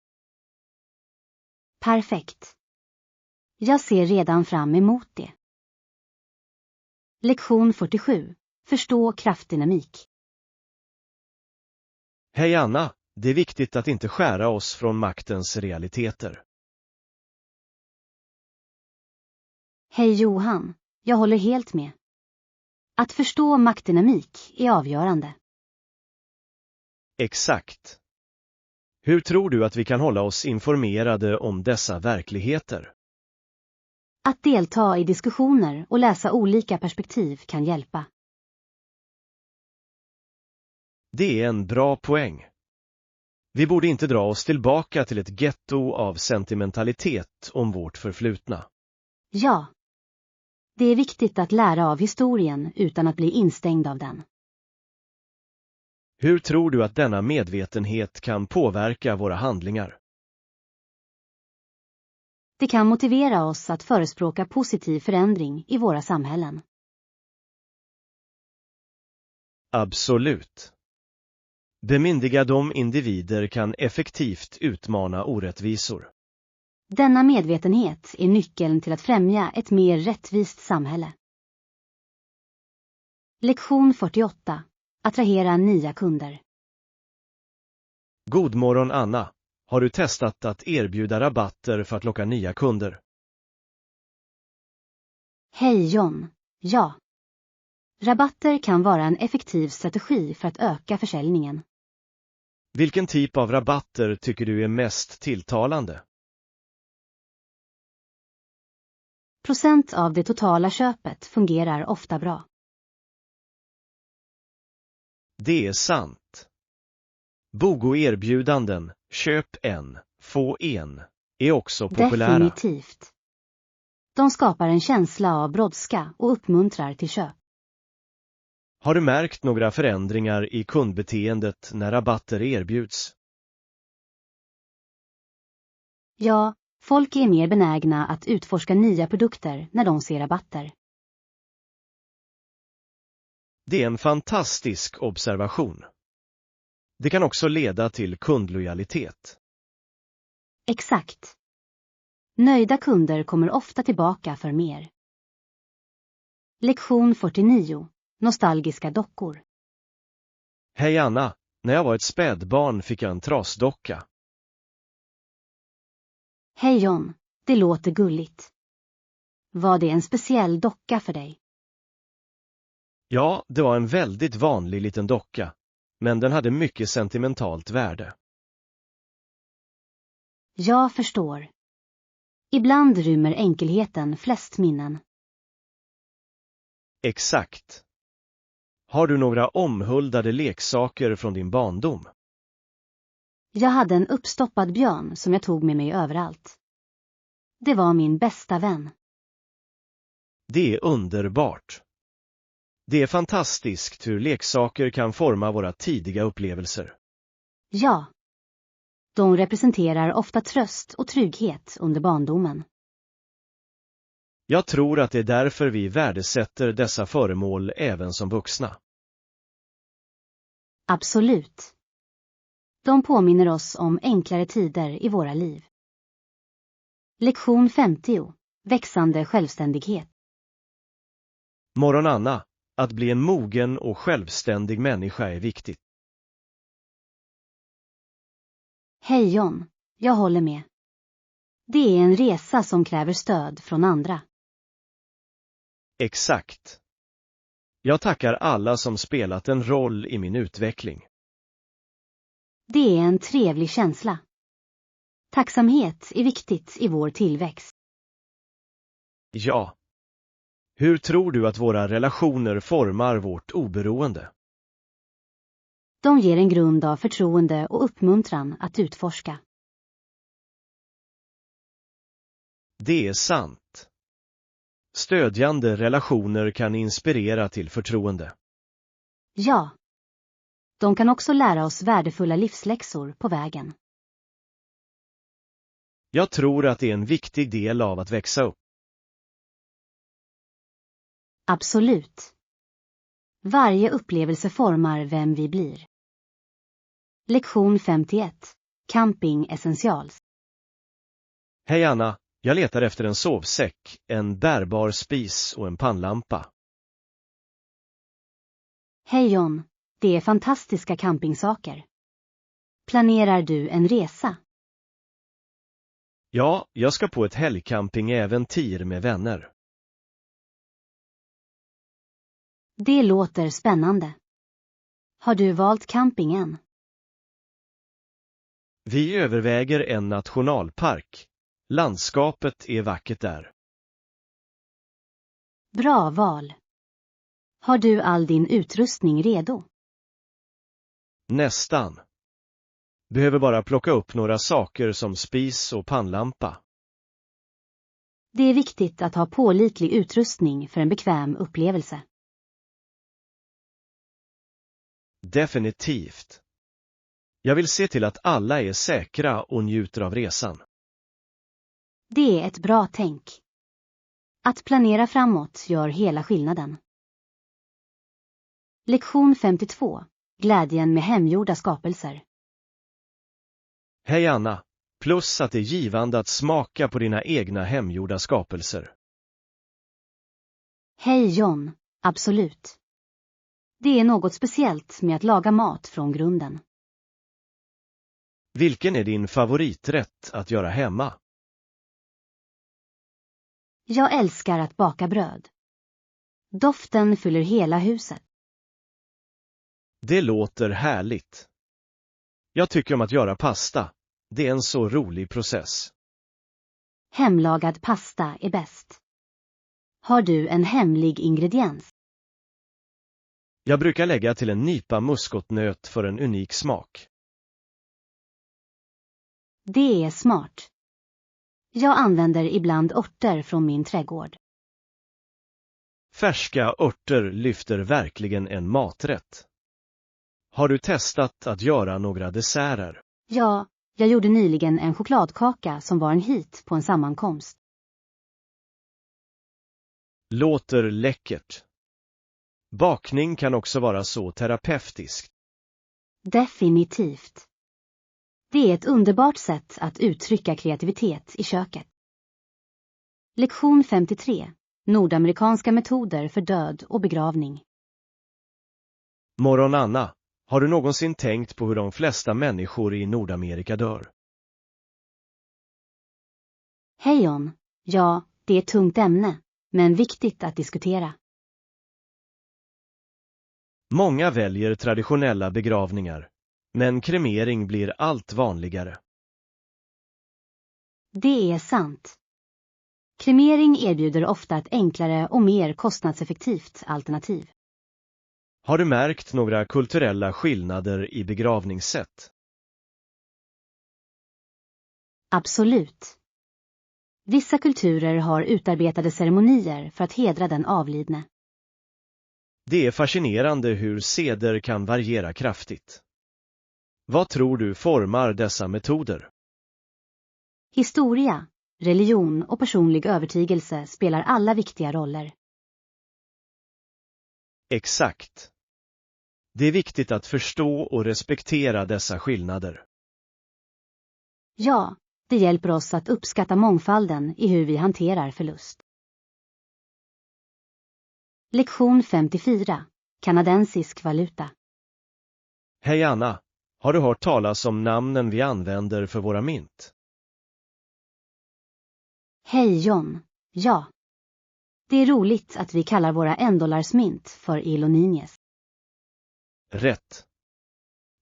Perfekt. Jag ser redan fram emot det. Lektion 47. Förstå kraftdynamik. Hej Anna, det är viktigt att inte skära oss från maktens realiteter. Hej Johan, jag håller helt med. Att förstå maktdynamik är avgörande. Exakt. Hur tror du att vi kan hålla oss informerade om dessa verkligheter? Att delta i diskussioner och läsa olika perspektiv kan hjälpa. Det är en bra poäng. Vi borde inte dra oss tillbaka till ett getto av sentimentalitet om vårt förflutna. Ja. Det är viktigt att lära av historien utan att bli instängd av den. Hur tror du att denna medvetenhet kan påverka våra handlingar? Det kan motivera oss att förespråka positiv förändring i våra samhällen. Absolut. Bemyndiga de individer kan effektivt utmana orättvisor. Denna medvetenhet är nyckeln till att främja ett mer rättvist samhälle. Lektion 48. Attrahera nya kunder. God morgon Anna. Har du testat att erbjuda rabatter för att locka nya kunder? Hej John. Ja. Rabatter kan vara en effektiv strategi för att öka försäljningen. Vilken typ av rabatter tycker du är mest tilltalande? Procent av det totala köpet fungerar ofta bra. Det är sant. BOGO-erbjudanden, köp en, få en, är också populära. Definitivt. De skapar en känsla av brådska och uppmuntrar till köp. Har du märkt några förändringar i kundbeteendet när rabatter erbjuds? Ja, folk är mer benägna att utforska nya produkter när de ser rabatter. Det är en fantastisk observation. Det kan också leda till kundlojalitet. Exakt. Nöjda kunder kommer ofta tillbaka för mer. Lektion 49. Nostalgiska dockor. Hej Anna, när jag var ett spädbarn fick jag en trasdocka. Hej John, det låter gulligt. Var det en speciell docka för dig? Ja, det var en väldigt vanlig liten docka, men den hade mycket sentimentalt värde. Jag förstår. Ibland rymmer enkelheten flest minnen. Exakt. Har du några omhuldade leksaker från din barndom? Jag hade en uppstoppad björn som jag tog med mig överallt. Det var min bästa vän. Det är underbart. Det är fantastiskt hur leksaker kan forma våra tidiga upplevelser. Ja. De representerar ofta tröst och trygghet under barndomen. Jag tror att det är därför vi värdesätter dessa föremål även som vuxna. Absolut. De påminner oss om enklare tider i våra liv. Lektion 50. Växande självständighet. Morgon Anna, att bli en mogen och självständig människa är viktigt. Hej John, jag håller med. Det är en resa som kräver stöd från andra. Exakt. Jag tackar alla som spelat en roll i min utveckling. Det är en trevlig känsla. Tacksamhet är viktigt i vår tillväxt. Ja. Hur tror du att våra relationer formar vårt oberoende? De ger en grund av förtroende och uppmuntran att utforska. Det är sant. Stödjande relationer kan inspirera till förtroende. Ja. De kan också lära oss värdefulla livsläxor på vägen. Jag tror att det är en viktig del av att växa upp. Absolut. Varje upplevelse formar vem vi blir. Lektion 51. Camping Essentials. Hej Anna, jag letar efter en sovsäck, en bärbar spis och en pannlampa. Hej John, det är fantastiska campingsaker. Planerar du en resa? Ja, jag ska på ett helgcampingäventyr med vänner. Det låter spännande. Har du valt campingen? Vi överväger en nationalpark. Landskapet är vackert där. Bra val. Har du all din utrustning redo? Nästan. Behöver bara plocka upp några saker som spis och pannlampa. Det är viktigt att ha pålitlig utrustning för en bekväm upplevelse. Definitivt. Jag vill se till att alla är säkra och njuter av resan. Det är ett bra tänk. Att planera framåt gör hela skillnaden. Lektion 52. Glädjen med hemgjorda skapelser. Hej Anna, plus att det är givande att smaka på dina egna hemgjorda skapelser. Hej John, absolut. Det är något speciellt med att laga mat från grunden. Vilken är din favoriträtt att göra hemma? Jag älskar att baka bröd. Doften fyller hela huset. Det låter härligt. Jag tycker om att göra pasta. Det är en så rolig process. Hemlagad pasta är bäst. Har du en hemlig ingrediens? Jag brukar lägga till en nypa muskotnöt för en unik smak. Det är smart. Jag använder ibland örter från min trädgård. Färska örter lyfter verkligen en maträtt. Har du testat att göra några desserter? Ja, jag gjorde nyligen en chokladkaka som var en hit på en sammankomst. Låter läckert. Bakning kan också vara så terapeutiskt. Definitivt. Det är ett underbart sätt att uttrycka kreativitet i köket. Lektion 53. Nordamerikanska metoder för död och begravning. Morgon Anna, har du någonsin tänkt på hur de flesta människor i Nordamerika dör? Hej John. Ja, det är ett tungt ämne, men viktigt att diskutera. Många väljer traditionella begravningar, men kremering blir allt vanligare. Det är sant. Kremering erbjuder ofta ett enklare och mer kostnadseffektivt alternativ. Har du märkt några kulturella skillnader i begravningssätt? Absolut. Vissa kulturer har utarbetade ceremonier för att hedra den avlidne. Det är fascinerande hur seder kan variera kraftigt. Vad tror du formar dessa metoder? Historia, religion och personlig övertygelse spelar alla viktiga roller. Exakt. Det är viktigt att förstå och respektera dessa skillnader. Ja, det hjälper oss att uppskatta mångfalden i hur vi hanterar förlust. Lektion 54. Kanadensisk valuta. Hej Anna, har du hört talas om namnen vi använder för våra mynt? Hej John. Ja. Det är roligt att vi kallar våra $1-mynt för Ilonines. Rätt.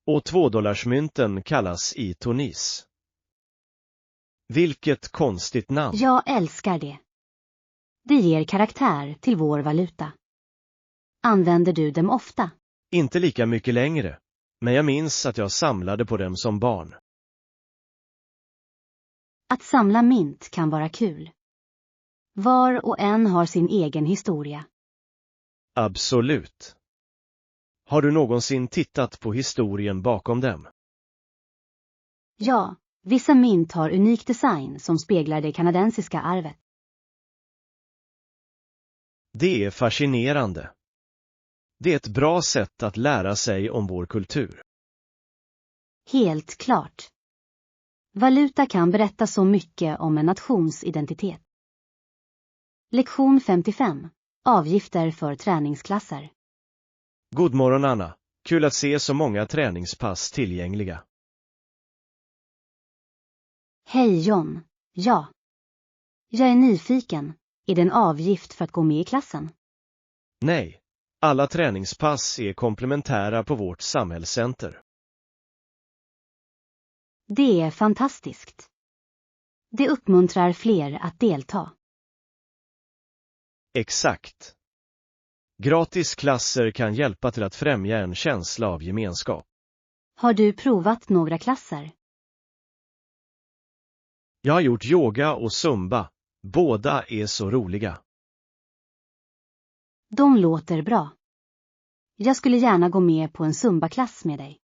Och $2-mynten kallas itonis. Vilket konstigt namn. Jag älskar det. Det ger karaktär till vår valuta. Använder du dem ofta? Inte lika mycket längre, men jag minns att jag samlade på dem som barn. Att samla mynt kan vara kul. Var och en har sin egen historia. Absolut. Har du någonsin tittat på historien bakom dem? Ja, Vissa mynt har unik design som speglar det kanadensiska arvet. Det är fascinerande. Det är ett bra sätt att lära sig om vår kultur. Helt klart. Valuta kan berätta så mycket om en nations identitet. Lektion 55. Avgifter för träningsklasser. God morgon Anna. Kul att se så många träningspass tillgängliga. Hej John. Ja. Jag är nyfiken. Är det en avgift för att gå med i klassen? Nej. Alla träningspass är komplementära på vårt samhällscenter. Det är fantastiskt. Det uppmuntrar fler att delta. Exakt. Gratis klasser kan hjälpa till att främja en känsla av gemenskap. Har du provat några klasser? Jag har gjort yoga och zumba. Båda är så roliga. De låter bra. Jag skulle gärna gå med på en zumba-klass med dig.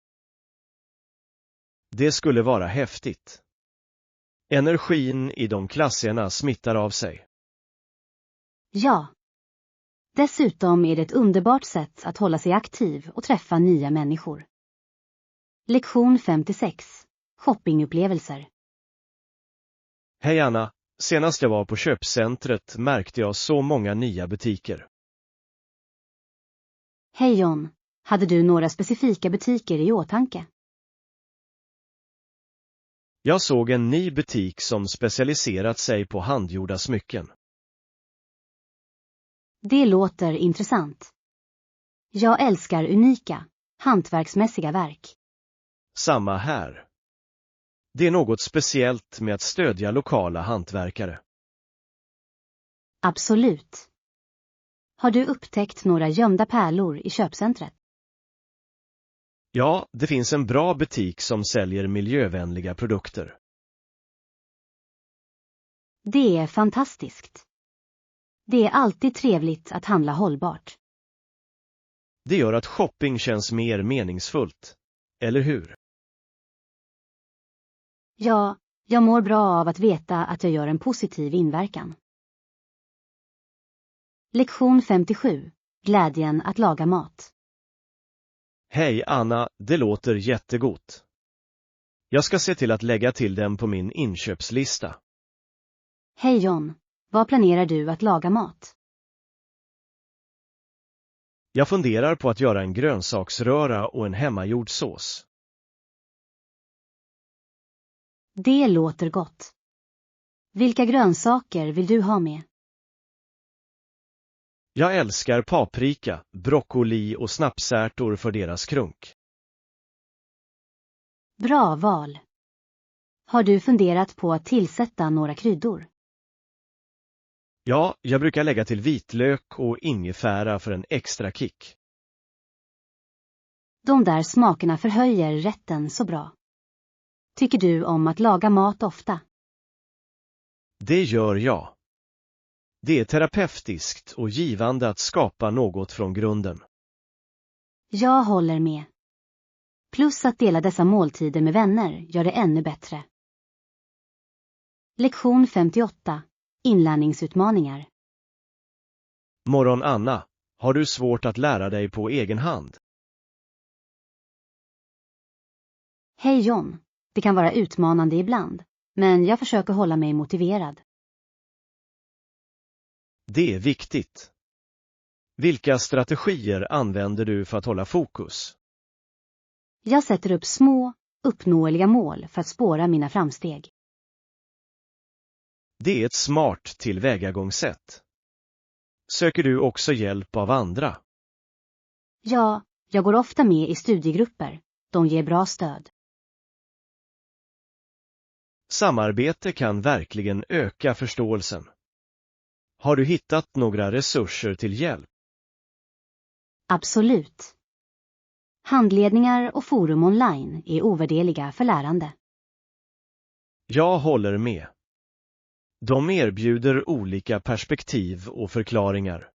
Det skulle vara häftigt. Energin i de klasserna smittar av sig. Ja. Dessutom är det ett underbart sätt att hålla sig aktiv och träffa nya människor. Lektion 56. Shoppingupplevelser. Hej Anna, senast jag var på köpcentret märkte jag så många nya butiker. Hej John, hade du några specifika butiker i åtanke? Jag såg en ny butik som specialiserat sig på handgjorda smycken. Det låter intressant. Jag älskar unika, hantverksmässiga verk. Samma här. Det är något speciellt med att stödja lokala hantverkare. Absolut. Har du upptäckt några gömda pärlor i köpcentret? Ja, det finns en bra butik som säljer miljövänliga produkter. Det är fantastiskt. Det är alltid trevligt att handla hållbart. Det gör att shopping känns mer meningsfullt. Eller hur? Ja, jag mår bra av att veta att jag gör en positiv inverkan. Lektion 57. Glädjen att laga mat. Hej Anna, det låter jättegott. Jag ska se till att lägga till den på min inköpslista. Hej John, vad planerar du att laga mat? Jag funderar på att göra en grönsaksröra och en hemmagjord sås. Det låter gott. Vilka grönsaker vill du ha med? Jag älskar paprika, broccoli och snapsärtor för deras krunk. Bra val. Har du funderat på att tillsätta några kryddor? Ja, jag brukar lägga till vitlök och ingefära för en extra kick. De där smakerna förhöjer rätten så bra. Tycker du om att laga mat ofta? Det gör jag. Det är terapeutiskt och givande att skapa något från grunden. Jag håller med. Plus att dela dessa måltider med vänner gör det ännu bättre. Lektion 58. Inlärningsutmaningar. Morgon Anna, har du svårt att lära dig på egen hand? Hej John, det kan vara utmanande ibland, men jag försöker hålla mig motiverad. Det är viktigt. Vilka strategier använder du för att hålla fokus? Jag sätter upp små, uppnåeliga mål för att spåra mina framsteg. Det är ett smart tillvägagångssätt. Söker du också hjälp av andra? Ja, jag går ofta med i studiegrupper. De ger bra stöd. Samarbete kan verkligen öka förståelsen. Har du hittat några resurser till hjälp? Absolut. Handledningar och forum online är ovärderliga för lärande. Jag håller med. De erbjuder olika perspektiv och förklaringar.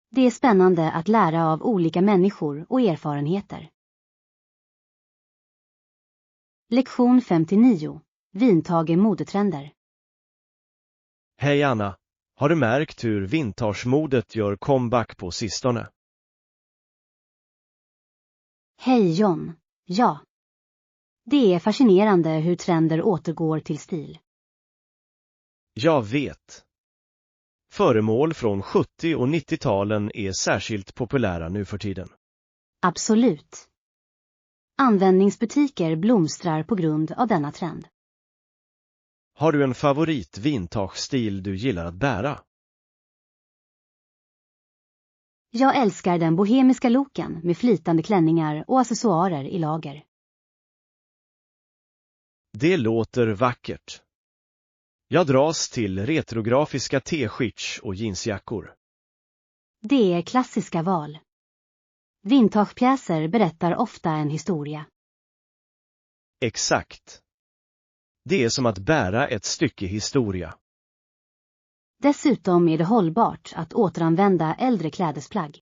Det är spännande att lära av olika människor och erfarenheter. Lektion 59. Vintage modetrender. Hej Anna, har du märkt hur vintagemodet gör comeback på sistone? Hej John. Ja. Det är fascinerande hur trender återgår till stil. Jag vet. Föremål från 70- och 90-talen är särskilt populära nu för tiden. Absolut. Användningsbutiker blomstrar på grund av denna trend. Har du en favorit vintagestil du gillar att bära? Jag älskar den bohemiska looken med flytande klänningar och accessoarer i lager. Det låter vackert. Jag dras till retrografiska t-shirts och jeansjackor. Det är klassiska val. Vintagepjäser berättar ofta en historia. Exakt. Det är som att bära ett stycke historia. Dessutom är det hållbart att återanvända äldre klädesplagg.